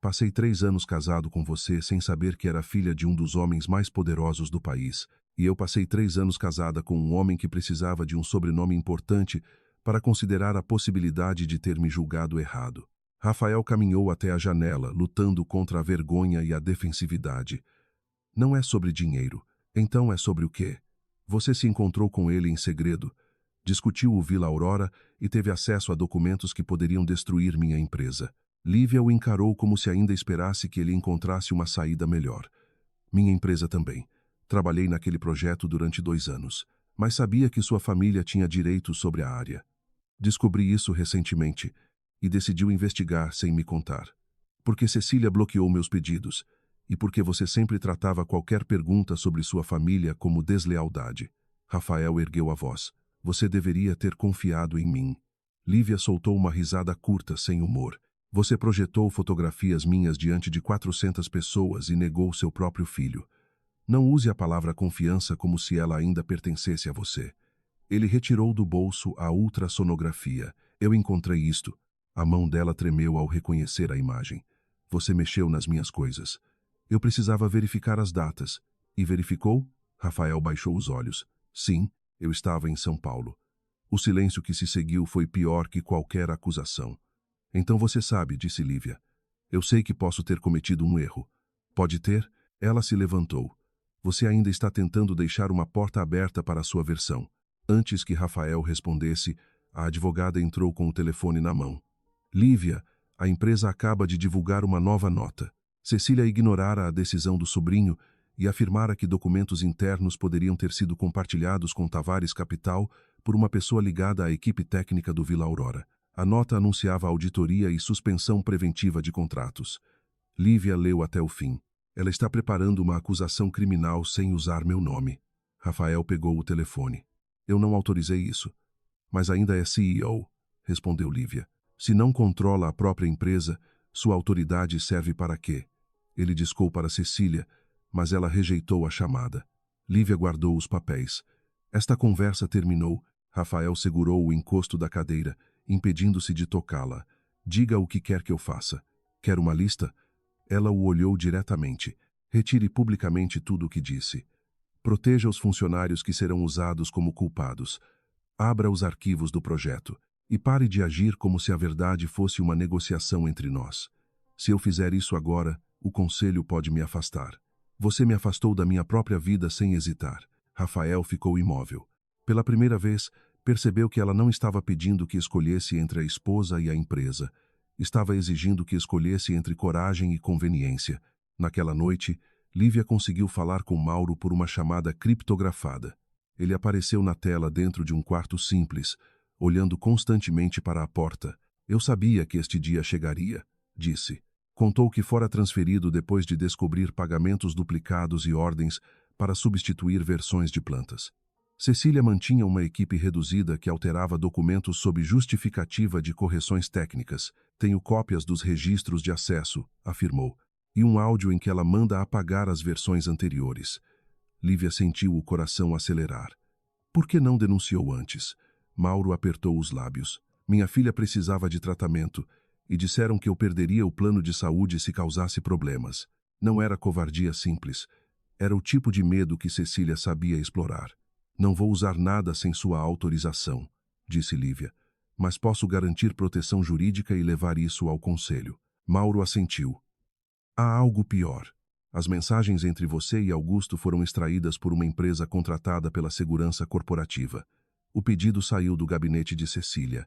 Passei 3 anos casado com você sem saber que era filha de um dos homens mais poderosos do país. E eu passei 3 anos casada com um homem que precisava de um sobrenome importante para considerar a possibilidade de ter me julgado errado. Rafael caminhou até a janela, lutando contra a vergonha e a defensividade. Não é sobre dinheiro. Então é sobre o quê? Você se encontrou com ele em segredo, discutiu o Vila Aurora e teve acesso a documentos que poderiam destruir minha empresa. Lívia o encarou como se ainda esperasse que ele encontrasse uma saída melhor. Minha empresa também. Trabalhei naquele projeto durante 2 anos, mas sabia que sua família tinha direitos sobre a área. Descobri isso recentemente e decidiu investigar sem me contar. Porque Cecília bloqueou meus pedidos e porque você sempre tratava qualquer pergunta sobre sua família como deslealdade. Rafael ergueu a voz. Você deveria ter confiado em mim. Lívia soltou uma risada curta, sem humor. Você projetou fotografias minhas diante de 400 pessoas e negou seu próprio filho. Não use a palavra confiança como se ela ainda pertencesse a você. Ele retirou do bolso a ultrassonografia. Eu encontrei isto. A mão dela tremeu ao reconhecer a imagem. Você mexeu nas minhas coisas. Eu precisava verificar as datas. E verificou? Rafael baixou os olhos. Sim, eu estava em São Paulo. O silêncio que se seguiu foi pior que qualquer acusação. Então você sabe, disse Lívia. Eu sei que posso ter cometido um erro. Pode ter? Ela se levantou. Você ainda está tentando deixar uma porta aberta para a sua versão. Antes que Rafael respondesse, a advogada entrou com o telefone na mão. Lívia, a empresa acaba de divulgar uma nova nota. Cecília ignorara a decisão do sobrinho e afirmara que documentos internos poderiam ter sido compartilhados com Tavares Capital por uma pessoa ligada à equipe técnica do Vila Aurora. A nota anunciava auditoria e suspensão preventiva de contratos. Lívia leu até o fim. Ela está preparando uma acusação criminal sem usar meu nome. Rafael pegou o telefone. Eu não autorizei isso. Mas ainda é CEO, respondeu Lívia. Se não controla a própria empresa, sua autoridade serve para quê? Ele discou para Cecília, mas ela rejeitou a chamada. Lívia guardou os papéis. Esta conversa terminou. Rafael segurou o encosto da cadeira, impedindo-se de tocá-la. Diga o que quer que eu faça. Quer uma lista? Ela o olhou diretamente. Retire publicamente tudo o que disse. Proteja os funcionários que serão usados como culpados. Abra os arquivos do projeto. E pare de agir como se a verdade fosse uma negociação entre nós. Se eu fizer isso agora, o conselho pode me afastar. Você me afastou da minha própria vida sem hesitar. Rafael ficou imóvel. Pela primeira vez, percebeu que ela não estava pedindo que escolhesse entre a esposa e a empresa. Estava exigindo que escolhesse entre coragem e conveniência. Naquela noite, Lívia conseguiu falar com Mauro por uma chamada criptografada. Ele apareceu na tela dentro de um quarto simples, olhando constantemente para a porta. Eu sabia que este dia chegaria, disse. Contou que fora transferido depois de descobrir pagamentos duplicados e ordens para substituir versões de plantas. Cecília mantinha uma equipe reduzida que alterava documentos sob justificativa de correções técnicas. Tenho cópias dos registros de acesso, afirmou, e um áudio em que ela manda apagar as versões anteriores. Lívia sentiu o coração acelerar. Por que não denunciou antes? Mauro apertou os lábios. Minha filha precisava de tratamento, e disseram que eu perderia o plano de saúde se causasse problemas. Não era covardia simples. Era o tipo de medo que Cecília sabia explorar. Não vou usar nada sem sua autorização, disse Lívia, mas posso garantir proteção jurídica e levar isso ao conselho. Mauro assentiu. Há algo pior. As mensagens entre você e Augusto foram extraídas por uma empresa contratada pela segurança corporativa. O pedido saiu do gabinete de Cecília.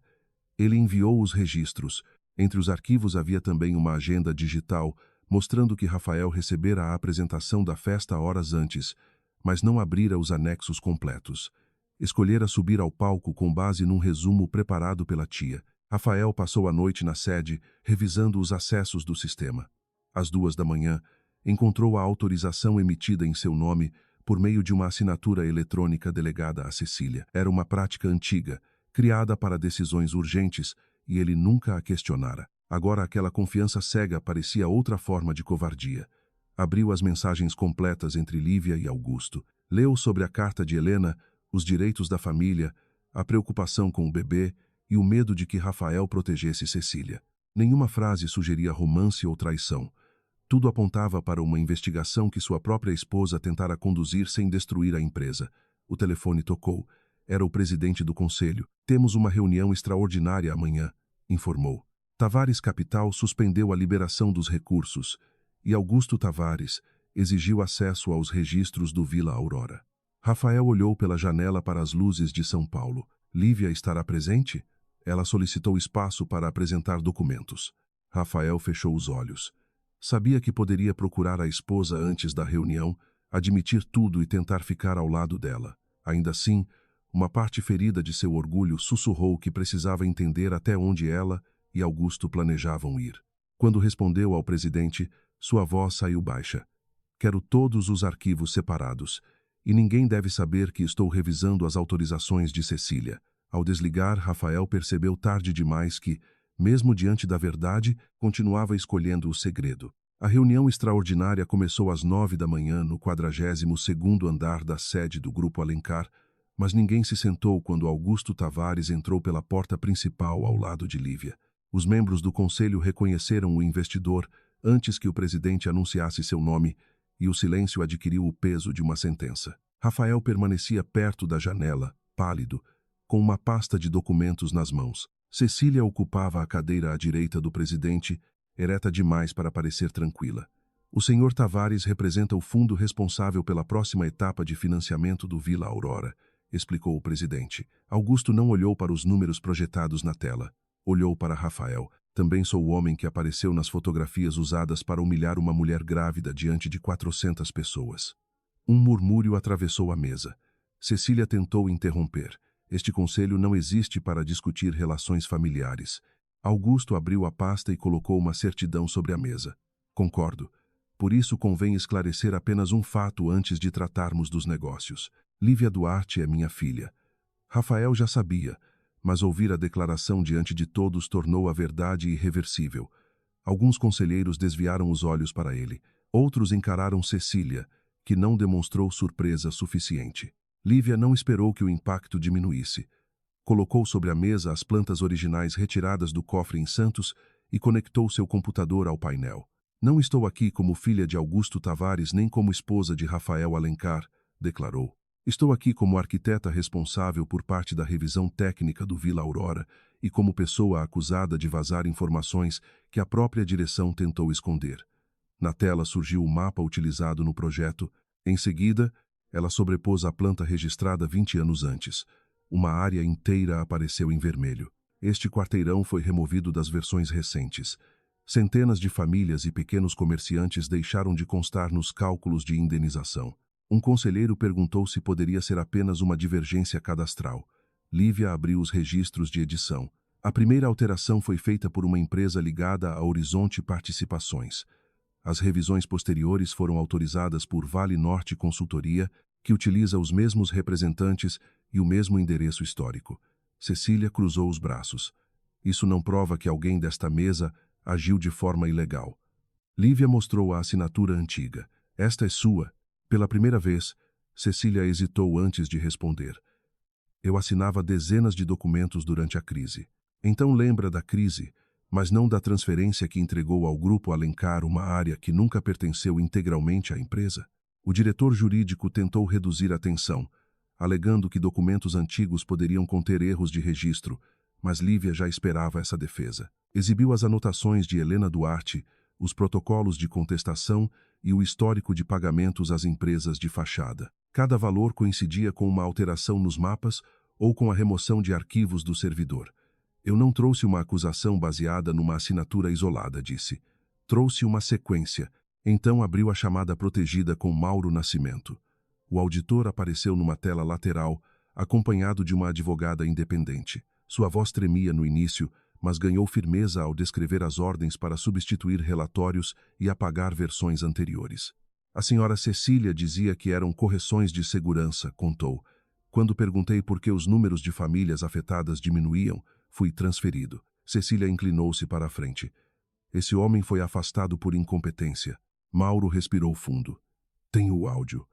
Ele enviou os registros. Entre os arquivos havia também uma agenda digital, mostrando que Rafael recebera a apresentação da festa horas antes, mas não abrira os anexos completos. Escolhera subir ao palco com base num resumo preparado pela tia. Rafael passou a noite na sede, revisando os acessos do sistema. Às 2 da manhã, encontrou a autorização emitida em seu nome por meio de uma assinatura eletrônica delegada a Cecília. Era uma prática antiga, criada para decisões urgentes, e ele nunca a questionara. Agora aquela confiança cega parecia outra forma de covardia. Abriu as mensagens completas entre Lívia e Augusto. Leu sobre a carta de Helena, os direitos da família, a preocupação com o bebê e o medo de que Rafael protegesse Cecília. Nenhuma frase sugeria romance ou traição. Tudo apontava para uma investigação que sua própria esposa tentara conduzir sem destruir a empresa. O telefone tocou. Era o presidente do conselho. Temos uma reunião extraordinária amanhã, informou. Tavares Capital suspendeu a liberação dos recursos e Augusto Tavares exigiu acesso aos registros do Vila Aurora. Rafael olhou pela janela para as luzes de São Paulo. Lívia estará presente? Ela solicitou espaço para apresentar documentos. Rafael fechou os olhos. Sabia que poderia procurar a esposa antes da reunião, admitir tudo e tentar ficar ao lado dela. Ainda assim, uma parte ferida de seu orgulho sussurrou que precisava entender até onde ela e Augusto planejavam ir. Quando respondeu ao presidente, sua voz saiu baixa. Quero todos os arquivos separados, e ninguém deve saber que estou revisando as autorizações de Cecília. Ao desligar, Rafael percebeu tarde demais que, Mesmo diante da verdade, continuava escolhendo o segredo. A reunião extraordinária começou às 9 da manhã no 42º andar da sede do Grupo Alencar, mas ninguém se sentou quando Augusto Tavares entrou pela porta principal ao lado de Lívia. Os membros do conselho reconheceram o investidor antes que o presidente anunciasse seu nome, e o silêncio adquiriu o peso de uma sentença. Rafael permanecia perto da janela, pálido, com uma pasta de documentos nas mãos. Cecília ocupava a cadeira à direita do presidente, ereta demais para parecer tranquila. O senhor Tavares representa o fundo responsável pela próxima etapa de financiamento do Vila Aurora, explicou o presidente. Augusto não olhou para os números projetados na tela. Olhou para Rafael. Também sou o homem que apareceu nas fotografias usadas para humilhar uma mulher grávida diante de 400 pessoas. Um murmúrio atravessou a mesa. Cecília tentou interromper. Este conselho não existe para discutir relações familiares. Augusto abriu a pasta e colocou uma certidão sobre a mesa. Concordo. Por isso convém esclarecer apenas um fato antes de tratarmos dos negócios. Lívia Duarte é minha filha. Rafael já sabia, mas ouvir a declaração diante de todos tornou a verdade irreversível. Alguns conselheiros desviaram os olhos para ele. Outros encararam Cecília, que não demonstrou surpresa suficiente. Lívia não esperou que o impacto diminuísse. Colocou sobre a mesa as plantas originais retiradas do cofre em Santos e conectou seu computador ao painel. Não estou aqui como filha de Augusto Tavares nem como esposa de Rafael Alencar, declarou. Estou aqui como arquiteta responsável por parte da revisão técnica do Vila Aurora e como pessoa acusada de vazar informações que a própria direção tentou esconder. Na tela surgiu o mapa utilizado no projeto. Em seguida, ela sobrepôs a planta registrada 20 anos antes. Uma área inteira apareceu em vermelho. Este quarteirão foi removido das versões recentes. Centenas de famílias e pequenos comerciantes deixaram de constar nos cálculos de indenização. Um conselheiro perguntou se poderia ser apenas uma divergência cadastral. Lívia abriu os registros de edição. A primeira alteração foi feita por uma empresa ligada a Horizonte Participações. As revisões posteriores foram autorizadas por Vale Norte Consultoria, que utiliza os mesmos representantes e o mesmo endereço histórico. Cecília cruzou os braços. Isso não prova que alguém desta mesa agiu de forma ilegal. Lívia mostrou a assinatura antiga. Esta é sua. Pela primeira vez, Cecília hesitou antes de responder. Eu assinava dezenas de documentos durante a crise. Então lembra da crise, mas não da transferência que entregou ao Grupo Alencar uma área que nunca pertenceu integralmente à empresa? O diretor jurídico tentou reduzir a tensão, alegando que documentos antigos poderiam conter erros de registro, mas Lívia já esperava essa defesa. Exibiu as anotações de Helena Duarte, os protocolos de contestação e o histórico de pagamentos às empresas de fachada. Cada valor coincidia com uma alteração nos mapas ou com a remoção de arquivos do servidor. Eu não trouxe uma acusação baseada numa assinatura isolada, disse. Trouxe uma sequência. Então abriu a chamada protegida com Mauro Nascimento. O auditor apareceu numa tela lateral, acompanhado de uma advogada independente. Sua voz tremia no início, mas ganhou firmeza ao descrever as ordens para substituir relatórios e apagar versões anteriores. A senhora Cecília dizia que eram correções de segurança, contou. Quando perguntei por que os números de famílias afetadas diminuíam, fui transferido. Cecília inclinou-se para a frente. Esse homem foi afastado por incompetência. Mauro respirou fundo. Tenho o áudio.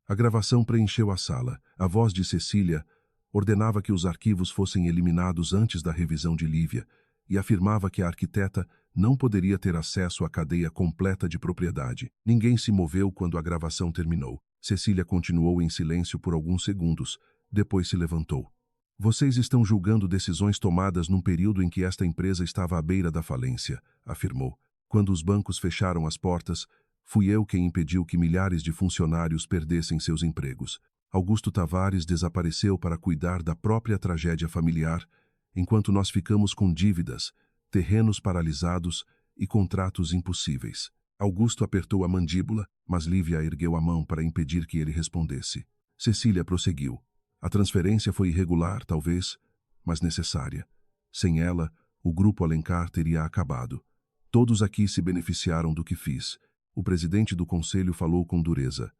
A gravação preencheu a sala. A voz de Cecília ordenava que os arquivos fossem eliminados antes da revisão de Lívia e afirmava que a arquiteta não poderia ter acesso à cadeia completa de propriedade. Ninguém se moveu quando a gravação terminou. Cecília continuou em silêncio por alguns segundos. Depois se levantou. Vocês estão julgando decisões tomadas num período em que esta empresa estava à beira da falência, afirmou. Quando os bancos fecharam as portas, fui eu quem impediu que milhares de funcionários perdessem seus empregos. Augusto Tavares desapareceu para cuidar da própria tragédia familiar, enquanto nós ficamos com dívidas, terrenos paralisados e contratos impossíveis. Augusto apertou a mandíbula, mas Lívia ergueu a mão para impedir que ele respondesse. Cecília prosseguiu. A transferência foi irregular, talvez, mas necessária. Sem ela, o Grupo Alencar teria acabado. Todos aqui se beneficiaram do que fiz. O presidente do conselho falou com dureza.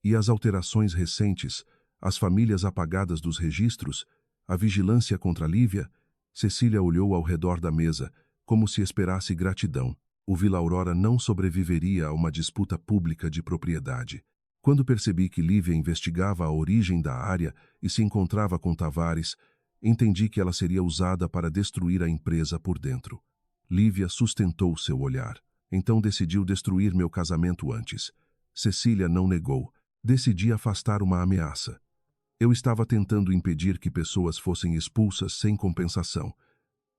E as alterações recentes, as famílias apagadas dos registros, a vigilância contra Lívia? Cecília olhou ao redor da mesa, como se esperasse gratidão. O Vila Aurora não sobreviveria a uma disputa pública de propriedade. Quando percebi que Lívia investigava a origem da área e se encontrava com Tavares, entendi que ela seria usada para destruir a empresa por dentro. Lívia sustentou seu olhar. Então decidiu destruir meu casamento antes. Cecília não negou. Decidi afastar uma ameaça. Eu estava tentando impedir que pessoas fossem expulsas sem compensação.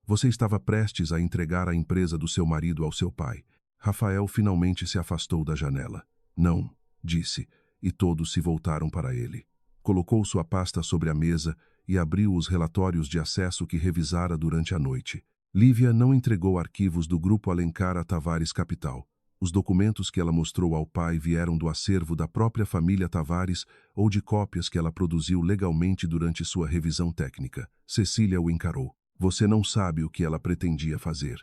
Você estava prestes a entregar a empresa do seu marido ao seu pai. Rafael finalmente se afastou da janela. Não, disse, e todos se voltaram para ele. Colocou sua pasta sobre a mesa e abriu os relatórios de acesso que revisara durante a noite. Lívia não entregou arquivos do Grupo Alencar a Tavares Capital. Os documentos que ela mostrou ao pai vieram do acervo da própria família Tavares ou de cópias que ela produziu legalmente durante sua revisão técnica. Cecília o encarou. Você não sabe o que ela pretendia fazer.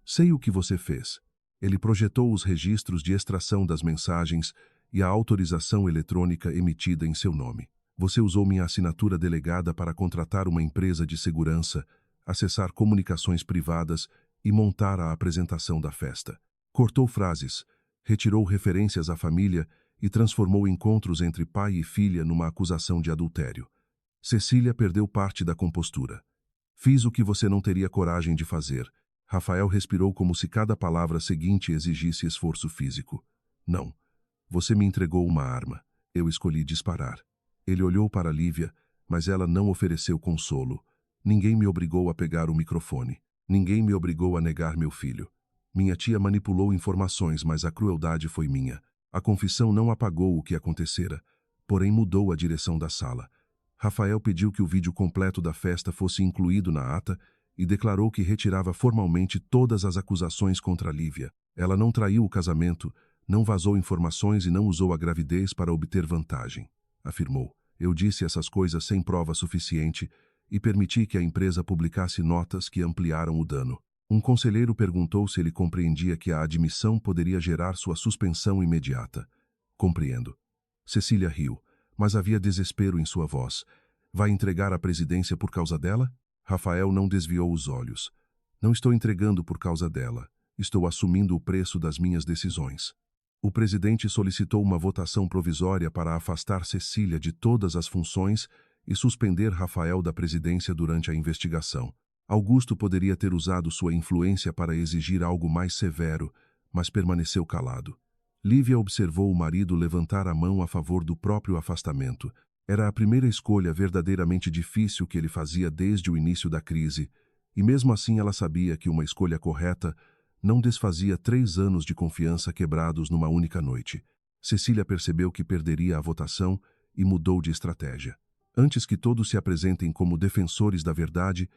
Sei o que você fez. Ele projetou os registros de extração das mensagens e a autorização eletrônica emitida em seu nome. Você usou minha assinatura delegada para contratar uma empresa de segurança, acessar comunicações privadas e montar a apresentação da festa. Cortou frases, retirou referências à família e transformou encontros entre pai e filha numa acusação de adultério. Cecília perdeu parte da compostura. Fiz o que você não teria coragem de fazer. Rafael respirou como se cada palavra seguinte exigisse esforço físico. Não. Você me entregou uma arma. Eu escolhi disparar. Ele olhou para Lívia, mas ela não ofereceu consolo. Ninguém me obrigou a pegar o microfone. Ninguém me obrigou a negar meu filho. Minha tia manipulou informações, mas a crueldade foi minha. A confissão não apagou o que acontecera, porém mudou a direção da sala. Rafael pediu que o vídeo completo da festa fosse incluído na ata e declarou que retirava formalmente todas as acusações contra Lívia. Ela não traiu o casamento, não vazou informações e não usou a gravidez para obter vantagem, afirmou. Eu disse essas coisas sem prova suficiente e permiti que a empresa publicasse notas que ampliaram o dano. Um conselheiro perguntou se ele compreendia que a admissão poderia gerar sua suspensão imediata. Compreendo. Cecília riu, mas havia desespero em sua voz. Vai entregar a presidência por causa dela? Rafael não desviou os olhos. Não estou entregando por causa dela. Estou assumindo o preço das minhas decisões. O presidente solicitou uma votação provisória para afastar Cecília de todas as funções e suspender Rafael da presidência durante a investigação. Augusto poderia ter usado sua influência para exigir algo mais severo, mas permaneceu calado. Lívia observou o marido levantar a mão a favor do próprio afastamento. Era a primeira escolha verdadeiramente difícil que ele fazia desde o início da crise, e mesmo assim ela sabia que uma escolha correta não desfazia 3 anos de confiança quebrados numa única noite. Cecília percebeu que perderia a votação e mudou de estratégia. Antes que todos se apresentem como defensores da verdade,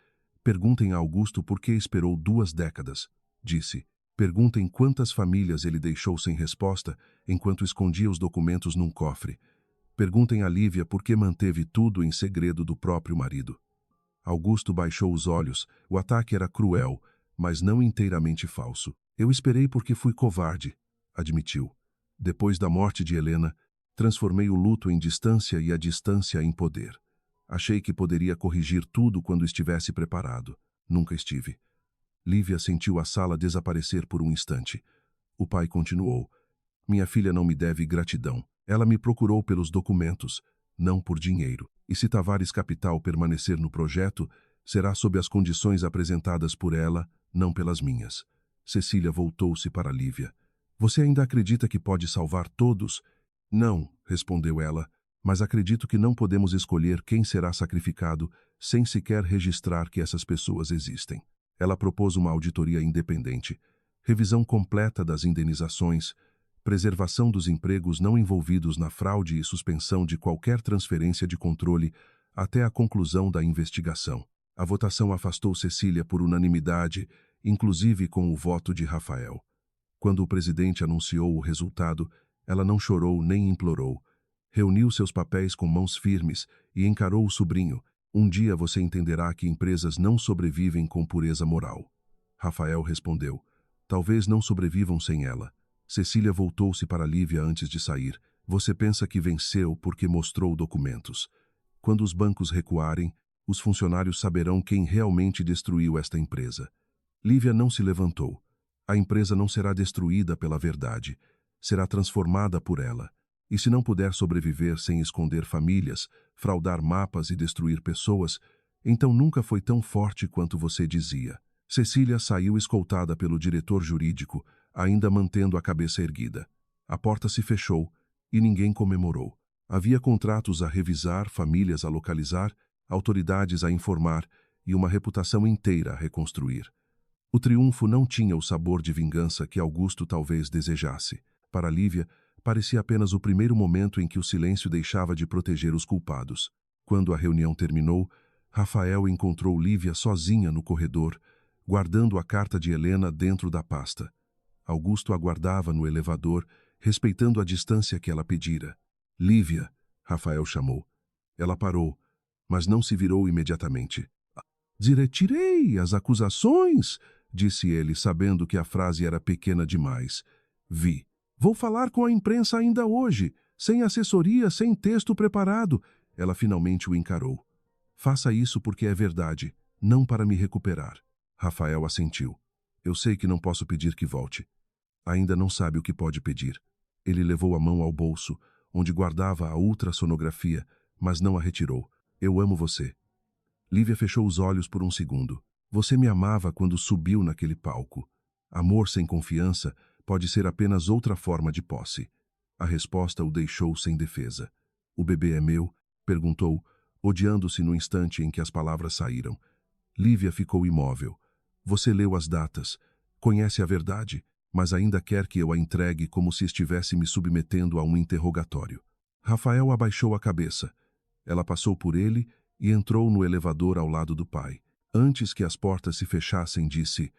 perguntem a Augusto por que esperou 2 décadas, disse. Perguntem quantas famílias ele deixou sem resposta enquanto escondia os documentos num cofre. Perguntem a Lívia por que manteve tudo em segredo do próprio marido. Augusto baixou os olhos. O ataque era cruel, mas não inteiramente falso. Eu esperei porque fui covarde, admitiu. Depois da morte de Helena, transformei o luto em distância e a distância em poder. Achei que poderia corrigir tudo quando estivesse preparado. Nunca estive. Lívia sentiu a sala desaparecer por um instante. O pai continuou. Minha filha não me deve gratidão. Ela me procurou pelos documentos, não por dinheiro. E se Tavares Capital permanecer no projeto, será sob as condições apresentadas por ela, não pelas minhas. Cecília voltou-se para Lívia. Você ainda acredita que pode salvar todos? Não, respondeu ela, mas acredito que não podemos escolher quem será sacrificado sem sequer registrar que essas pessoas existem. Ela propôs uma auditoria independente, revisão completa das indenizações, preservação dos empregos não envolvidos na fraude e suspensão de qualquer transferência de controle até a conclusão da investigação. A votação afastou Cecília por unanimidade, inclusive com o voto de Rafael. Quando o presidente anunciou o resultado, ela não chorou nem implorou. Reuniu seus papéis com mãos firmes e encarou o sobrinho. Um dia você entenderá que empresas não sobrevivem com pureza moral. Rafael respondeu. Talvez não sobrevivam sem ela. Cecília voltou-se para Lívia antes de sair. Você pensa que venceu porque mostrou documentos. Quando os bancos recuarem, os funcionários saberão quem realmente destruiu esta empresa. Lívia não se levantou. A empresa não será destruída pela verdade. Será transformada por ela. E se não puder sobreviver sem esconder famílias, fraudar mapas e destruir pessoas, então nunca foi tão forte quanto você dizia. Cecília saiu escoltada pelo diretor jurídico, ainda mantendo a cabeça erguida. A porta se fechou e ninguém comemorou. Havia contratos a revisar, famílias a localizar, autoridades a informar e uma reputação inteira a reconstruir. O triunfo não tinha o sabor de vingança que Augusto talvez desejasse. Para Lívia, parecia apenas o primeiro momento em que o silêncio deixava de proteger os culpados. Quando a reunião terminou, Rafael encontrou Lívia sozinha no corredor, guardando a carta de Helena dentro da pasta. Augusto aguardava no elevador, respeitando a distância que ela pedira. Lívia, Rafael chamou. Ela parou, mas não se virou imediatamente. Retirei as acusações, disse ele, sabendo que a frase era pequena demais. Vi. Vou falar com a imprensa ainda hoje, sem assessoria, sem texto preparado. Ela finalmente o encarou. Faça isso porque é verdade, não para me recuperar. Rafael assentiu. Eu sei que não posso pedir que volte. Ainda não sabe o que pode pedir. Ele levou a mão ao bolso, onde guardava a ultrassonografia, mas não a retirou. Eu amo você. Lívia fechou os olhos por um segundo. Você me amava quando subiu naquele palco. Amor sem confiança pode ser apenas outra forma de posse. A resposta o deixou sem defesa. O bebê é meu? Perguntou, odiando-se no instante em que as palavras saíram. Lívia ficou imóvel. Você leu as datas, conhece a verdade, mas ainda quer que eu a entregue como se estivesse me submetendo a um interrogatório. Rafael abaixou a cabeça. Ela passou por ele e entrou no elevador ao lado do pai. Antes que as portas se fechassem, disse: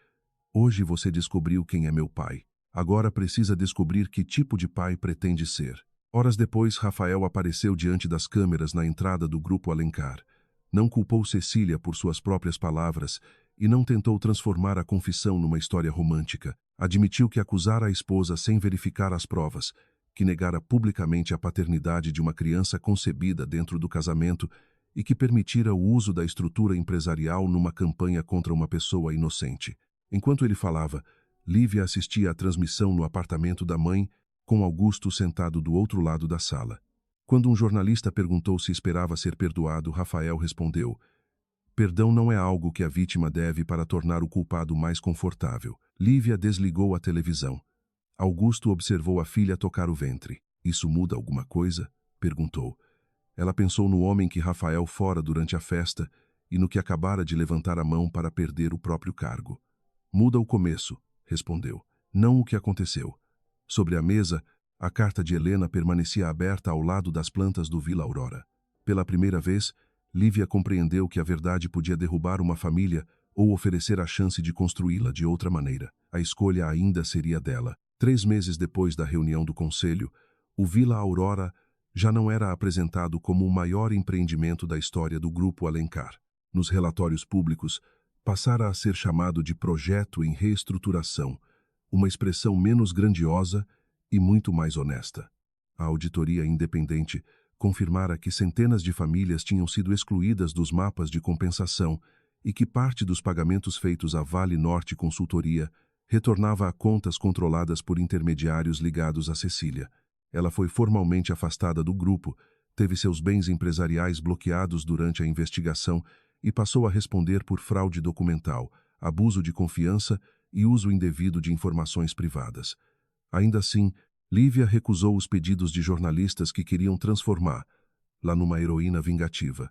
Hoje você descobriu quem é meu pai. Agora precisa descobrir que tipo de pai pretende ser. Horas depois, Rafael apareceu diante das câmeras na entrada do Grupo Alencar. Não culpou Cecília por suas próprias palavras e não tentou transformar a confissão numa história romântica. Admitiu que acusara a esposa sem verificar as provas, que negara publicamente a paternidade de uma criança concebida dentro do casamento e que permitira o uso da estrutura empresarial numa campanha contra uma pessoa inocente. Enquanto ele falava, Lívia assistia à transmissão no apartamento da mãe, com Augusto sentado do outro lado da sala. Quando um jornalista perguntou se esperava ser perdoado, Rafael respondeu: Perdão não é algo que a vítima deve para tornar o culpado mais confortável. Lívia desligou a televisão. Augusto observou a filha tocar o ventre. Isso muda alguma coisa? Perguntou. Ela pensou no homem que Rafael fora durante a festa e no que acabara de levantar a mão para perder o próprio cargo. Muda o começo, respondeu, não o que aconteceu. Sobre a mesa, a carta de Helena permanecia aberta ao lado das plantas do Vila Aurora. Pela primeira vez, Lívia compreendeu que a verdade podia derrubar uma família ou oferecer a chance de construí-la de outra maneira. A escolha ainda seria dela. 3 meses depois da reunião do conselho, o Vila Aurora já não era apresentado como o maior empreendimento da história do Grupo Alencar. Nos relatórios públicos, passara a ser chamado de projeto em reestruturação, uma expressão menos grandiosa e muito mais honesta. A auditoria independente confirmara que centenas de famílias tinham sido excluídas dos mapas de compensação e que parte dos pagamentos feitos à Vale Norte Consultoria retornava a contas controladas por intermediários ligados a Cecília. Ela foi formalmente afastada do grupo, teve seus bens empresariais bloqueados durante a investigação e passou a responder por fraude documental, abuso de confiança e uso indevido de informações privadas. Ainda assim, Lívia recusou os pedidos de jornalistas que queriam transformá-la numa heroína vingativa.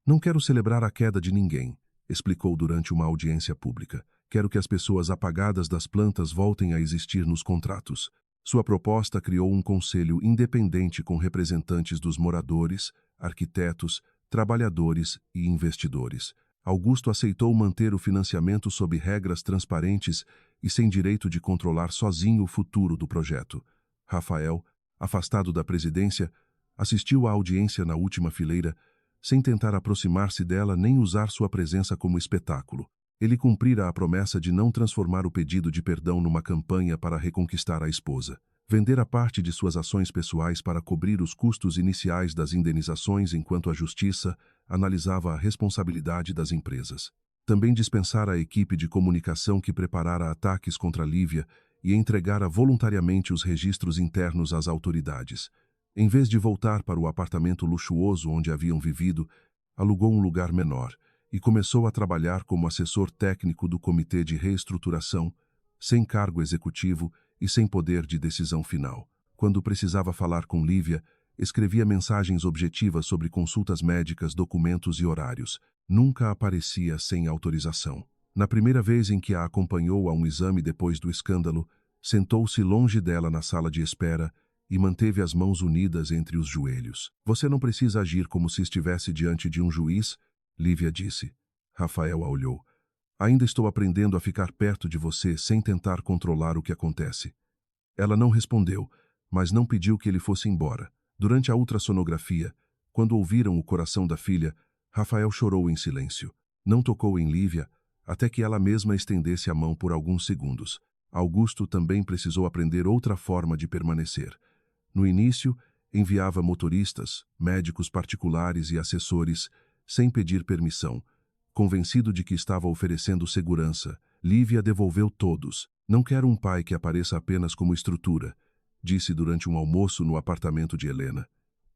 Não quero celebrar a queda de ninguém, explicou durante uma audiência pública. Quero que as pessoas apagadas das plantas voltem a existir nos contratos. Sua proposta criou um conselho independente com representantes dos moradores, arquitetos, trabalhadores e investidores. Augusto aceitou manter o financiamento sob regras transparentes e sem direito de controlar sozinho o futuro do projeto. Rafael, afastado da presidência, assistiu à audiência na última fileira, sem tentar aproximar-se dela nem usar sua presença como espetáculo. Ele cumprira a promessa de não transformar o pedido de perdão numa campanha para reconquistar a esposa. Vendera parte de suas ações pessoais para cobrir os custos iniciais das indenizações enquanto a justiça analisava a responsabilidade das empresas. Também dispensara a equipe de comunicação que preparara ataques contra Lívia e entregara voluntariamente os registros internos às autoridades. Em vez de voltar para o apartamento luxuoso onde haviam vivido, alugou um lugar menor e começou a trabalhar como assessor técnico do Comitê de Reestruturação, sem cargo executivo e sem poder de decisão final. Quando precisava falar com Lívia, escrevia mensagens objetivas sobre consultas médicas, documentos e horários. Nunca aparecia sem autorização. Na primeira vez em que a acompanhou a um exame depois do escândalo, sentou-se longe dela na sala de espera e manteve as mãos unidas entre os joelhos. Você não precisa agir como se estivesse diante de um juiz, Lívia disse. Rafael a olhou. Ainda estou aprendendo a ficar perto de você sem tentar controlar o que acontece. Ela não respondeu, mas não pediu que ele fosse embora. Durante a ultrassonografia, quando ouviram o coração da filha, Rafael chorou em silêncio. Não tocou em Lívia, até que ela mesma estendesse a mão por alguns segundos. Augusto também precisou aprender outra forma de permanecer. No início, enviava motoristas, médicos particulares e assessores, sem pedir permissão. Convencido de que estava oferecendo segurança, Lívia devolveu todos. Não quero um pai que apareça apenas como estrutura, disse durante um almoço no apartamento de Helena.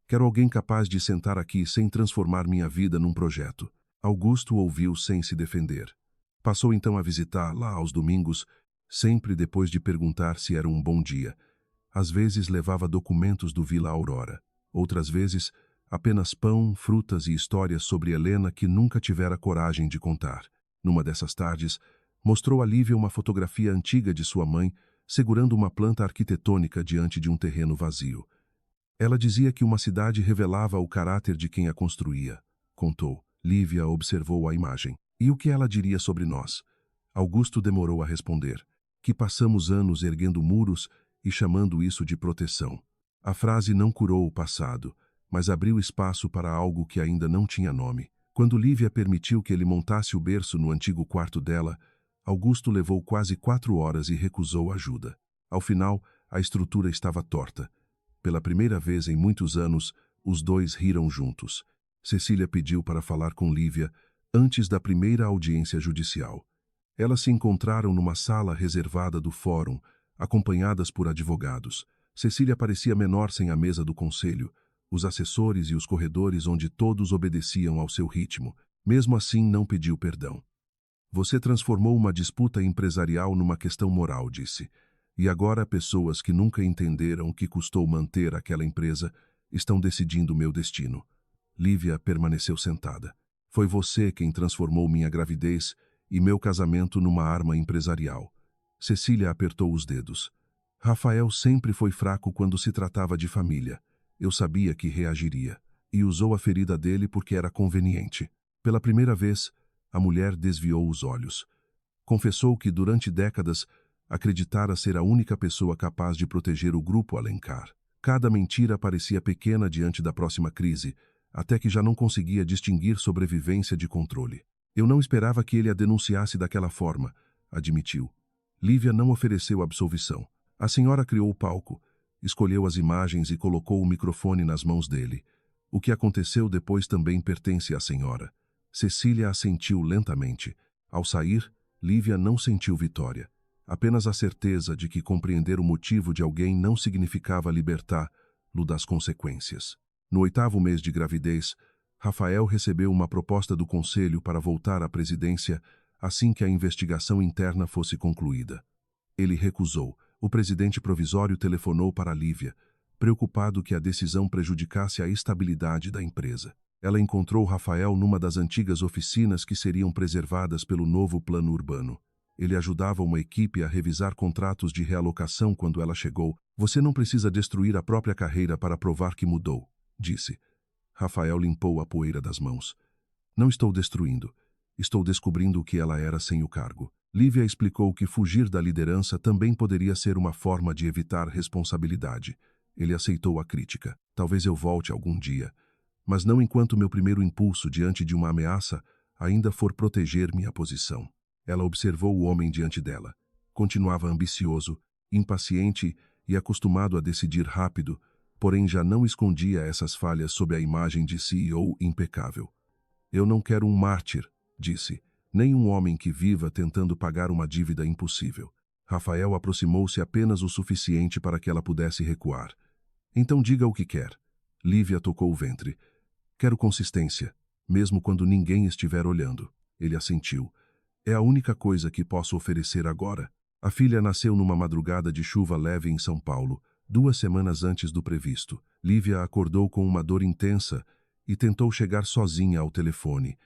Quero alguém capaz de sentar aqui sem transformar minha vida num projeto. Augusto ouviu sem se defender. Passou então a visitá-la aos domingos, sempre depois de perguntar se era um bom dia. Às vezes levava documentos do Vila Aurora. Outras vezes, apenas pão, frutas e histórias sobre Helena que nunca tivera coragem de contar. Numa dessas tardes, mostrou a Lívia uma fotografia antiga de sua mãe, segurando uma planta arquitetônica diante de um terreno vazio. Ela dizia que uma cidade revelava o caráter de quem a construía. Contou. Lívia observou a imagem. E o que ela diria sobre nós? Augusto demorou a responder. Que passamos anos erguendo muros e chamando isso de proteção. A frase não curou o passado, mas abriu espaço para algo que ainda não tinha nome. Quando Lívia permitiu que ele montasse o berço no antigo quarto dela, Augusto levou quase 4 horas e recusou ajuda. Ao final, a estrutura estava torta. Pela primeira vez em muitos anos, os dois riram juntos. Cecília pediu para falar com Lívia antes da primeira audiência judicial. Elas se encontraram numa sala reservada do fórum, acompanhadas por advogados. Cecília parecia menor sem a mesa do conselho, os assessores e os corredores onde todos obedeciam ao seu ritmo. Mesmo assim, não pediu perdão. Você transformou uma disputa empresarial numa questão moral, disse. E agora pessoas que nunca entenderam o que custou manter aquela empresa estão decidindo meu destino. Lívia permaneceu sentada. Foi você quem transformou minha gravidez e meu casamento numa arma empresarial. Cecília apertou os dedos. Rafael sempre foi fraco quando se tratava de família. Eu sabia que reagiria. E usou a ferida dele porque era conveniente. Pela primeira vez, a mulher desviou os olhos. Confessou que durante décadas acreditara ser a única pessoa capaz de proteger o grupo Alencar. Cada mentira parecia pequena diante da próxima crise, até que já não conseguia distinguir sobrevivência de controle. Eu não esperava que ele a denunciasse daquela forma, admitiu. Lívia não ofereceu absolvição. A senhora criou o palco, escolheu as imagens e colocou o microfone nas mãos dele. O que aconteceu depois também pertence à senhora. Cecília assentiu lentamente. Ao sair, Lívia não sentiu vitória. Apenas a certeza de que compreender o motivo de alguém não significava libertá-lo das consequências. No 8º mês de gravidez, Rafael recebeu uma proposta do conselho para voltar à presidência assim que a investigação interna fosse concluída. Ele recusou. O presidente provisório telefonou para Lívia, preocupado que a decisão prejudicasse a estabilidade da empresa. Ela encontrou Rafael numa das antigas oficinas que seriam preservadas pelo novo plano urbano. Ele ajudava uma equipe a revisar contratos de realocação quando ela chegou. Você não precisa destruir a própria carreira para provar que mudou, disse. Rafael limpou a poeira das mãos. Não estou destruindo. Estou descobrindo o que ela era sem o cargo. Lívia explicou que fugir da liderança também poderia ser uma forma de evitar responsabilidade. Ele aceitou a crítica. Talvez eu volte algum dia, mas não enquanto meu primeiro impulso diante de uma ameaça ainda for proteger minha posição. Ela observou o homem diante dela. Continuava ambicioso, impaciente e acostumado a decidir rápido, porém já não escondia essas falhas sob a imagem de CEO impecável. Eu não quero um mártir, disse. nem um homem que viva tentando pagar uma dívida impossível. Rafael aproximou-se apenas o suficiente para que ela pudesse recuar. Então diga o que quer. Lívia tocou o ventre. Quero consistência, mesmo quando ninguém estiver olhando. Ele assentiu. É a única coisa que posso oferecer agora. A filha nasceu numa madrugada de chuva leve em São Paulo, 2 semanas antes do previsto. Lívia acordou com uma dor intensa e tentou chegar sozinha ao telefone.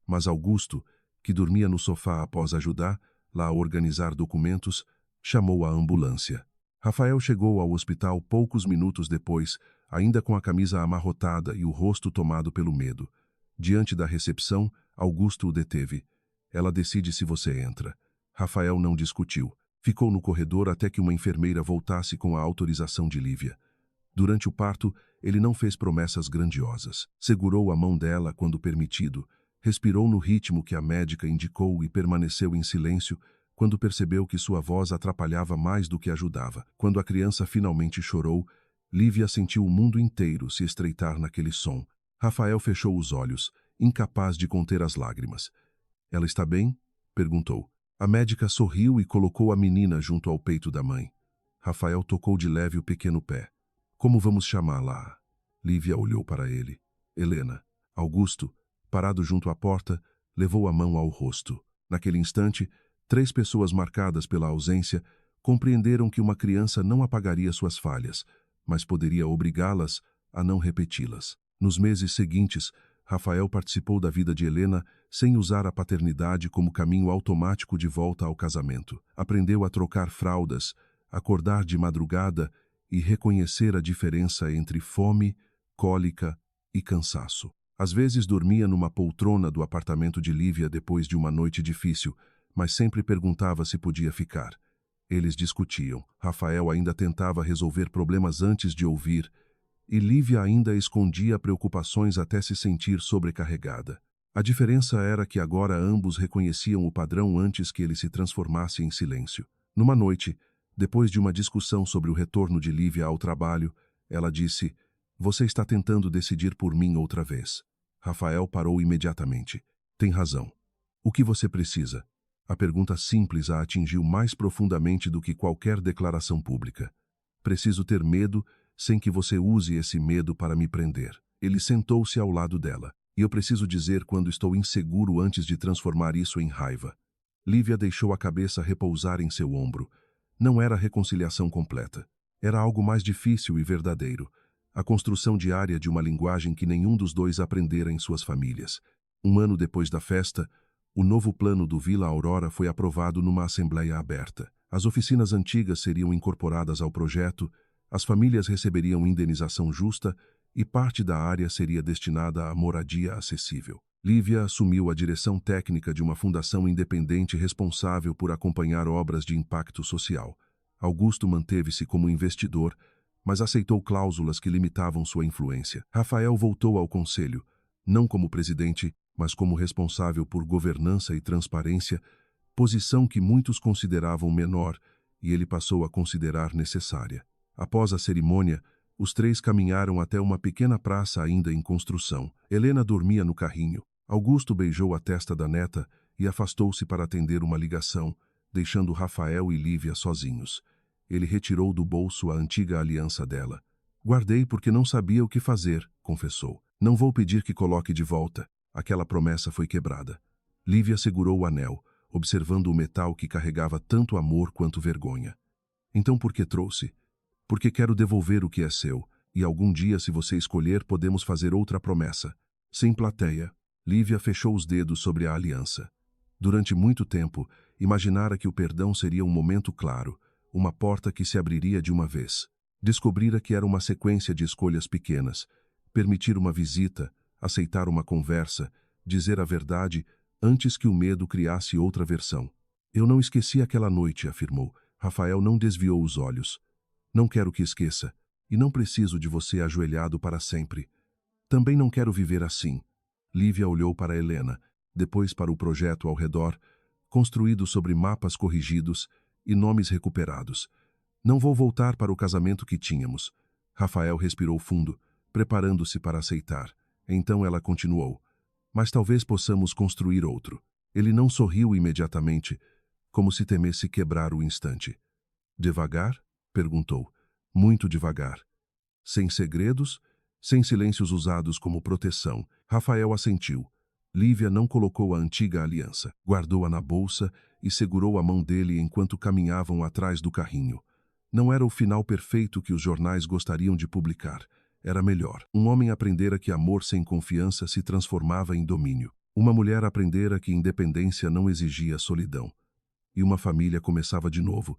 Mas Augusto, que dormia no sofá após ajudar lá a organizar documentos, chamou a ambulância. Rafael chegou ao hospital poucos minutos depois, ainda com a camisa amarrotada e o rosto tomado pelo medo. Diante da recepção, Augusto o deteve. Ela decide se você entra. Rafael não discutiu. Ficou no corredor até que uma enfermeira voltasse com a autorização de Lívia. Durante o parto, ele não fez promessas grandiosas. Segurou a mão dela quando permitido, respirou no ritmo que a médica indicou e permaneceu em silêncio quando percebeu que sua voz atrapalhava mais do que ajudava. Quando a criança finalmente chorou, Lívia sentiu o mundo inteiro se estreitar naquele som. Rafael fechou os olhos, incapaz de conter as lágrimas. Ela está bem? Perguntou. A médica sorriu e colocou a menina junto ao peito da mãe. Rafael tocou de leve o pequeno pé. Como vamos chamá-la? Lívia olhou para ele. Helena. Augusto, parado junto à porta, levou a mão ao rosto. Naquele instante, 3 pessoas marcadas pela ausência compreenderam que uma criança não apagaria suas falhas, mas poderia obrigá-las a não repeti-las. Nos meses seguintes, Rafael participou da vida de Helena sem usar a paternidade como caminho automático de volta ao casamento. Aprendeu a trocar fraldas, acordar de madrugada e reconhecer a diferença entre fome, cólica e cansaço. Às vezes dormia numa poltrona do apartamento de Lívia depois de uma noite difícil, mas sempre perguntava se podia ficar. Eles discutiam. Rafael ainda tentava resolver problemas antes de ouvir, e Lívia ainda escondia preocupações até se sentir sobrecarregada. A diferença era que agora ambos reconheciam o padrão antes que ele se transformasse em silêncio. Numa noite, depois de uma discussão sobre o retorno de Lívia ao trabalho, ela disse: "Você está tentando decidir por mim outra vez." Rafael parou imediatamente. "Tem razão. O que você precisa?" A pergunta simples a atingiu mais profundamente do que qualquer declaração pública. "Preciso ter medo sem que você use esse medo para me prender." Ele sentou-se ao lado dela. "E eu preciso dizer quando estou inseguro antes de transformar isso em raiva." Lívia deixou a cabeça repousar em seu ombro. Não era reconciliação completa. Era algo mais difícil e verdadeiro. A construção diária de uma linguagem que nenhum dos dois aprendera em suas famílias. 1 ano depois da festa, o novo plano do Vila Aurora foi aprovado numa assembleia aberta. As oficinas antigas seriam incorporadas ao projeto, as famílias receberiam indenização justa e parte da área seria destinada à moradia acessível. Lívia assumiu a direção técnica de uma fundação independente responsável por acompanhar obras de impacto social. Augusto manteve-se como investidor, mas aceitou cláusulas que limitavam sua influência. Rafael voltou ao conselho, não como presidente, mas como responsável por governança e transparência, posição que muitos consideravam menor e ele passou a considerar necessária. Após a cerimônia, os 3 caminharam até uma pequena praça ainda em construção. Helena dormia no carrinho. Augusto beijou a testa da neta e afastou-se para atender uma ligação, deixando Rafael e Lívia sozinhos. Ele retirou do bolso a antiga aliança dela. "Guardei porque não sabia o que fazer", confessou. "Não vou pedir que coloque de volta." Aquela promessa foi quebrada. Lívia segurou o anel, observando o metal que carregava tanto amor quanto vergonha. "Então por que trouxe?" "Porque quero devolver o que é seu, e algum dia, se você escolher, podemos fazer outra promessa." Sem plateia, Lívia fechou os dedos sobre a aliança. Durante muito tempo, imaginara que o perdão seria um momento claro, uma porta que se abriria de uma vez. Descobrira que era uma sequência de escolhas pequenas: permitir uma visita, aceitar uma conversa, dizer a verdade antes que o medo criasse outra versão. "Eu não esqueci aquela noite", afirmou. Rafael não desviou os olhos. "Não quero que esqueça, e não preciso de você ajoelhado para sempre. Também não quero viver assim." Lívia olhou para Helena, depois para o projeto ao redor, construído sobre mapas corrigidos e nomes recuperados. "Não vou voltar para o casamento que tínhamos." Rafael respirou fundo, preparando-se para aceitar. Então ela continuou: "Mas talvez possamos construir outro." Ele não sorriu imediatamente, como se temesse quebrar o instante. Devagar? Perguntou. Muito devagar. Sem segredos, sem silêncios usados como proteção. Rafael assentiu. Lívia não colocou a antiga aliança. Guardou-a na bolsa e segurou a mão dele enquanto caminhavam atrás do carrinho. Não era o final perfeito que os jornais gostariam de publicar. Era melhor. Um homem aprendera que amor sem confiança se transformava em domínio. Uma mulher aprendera que independência não exigia solidão. E uma família começava de novo,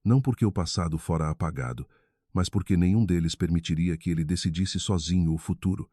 não porque o passado fora apagado, mas porque nenhum deles permitiria que ele decidisse sozinho o futuro.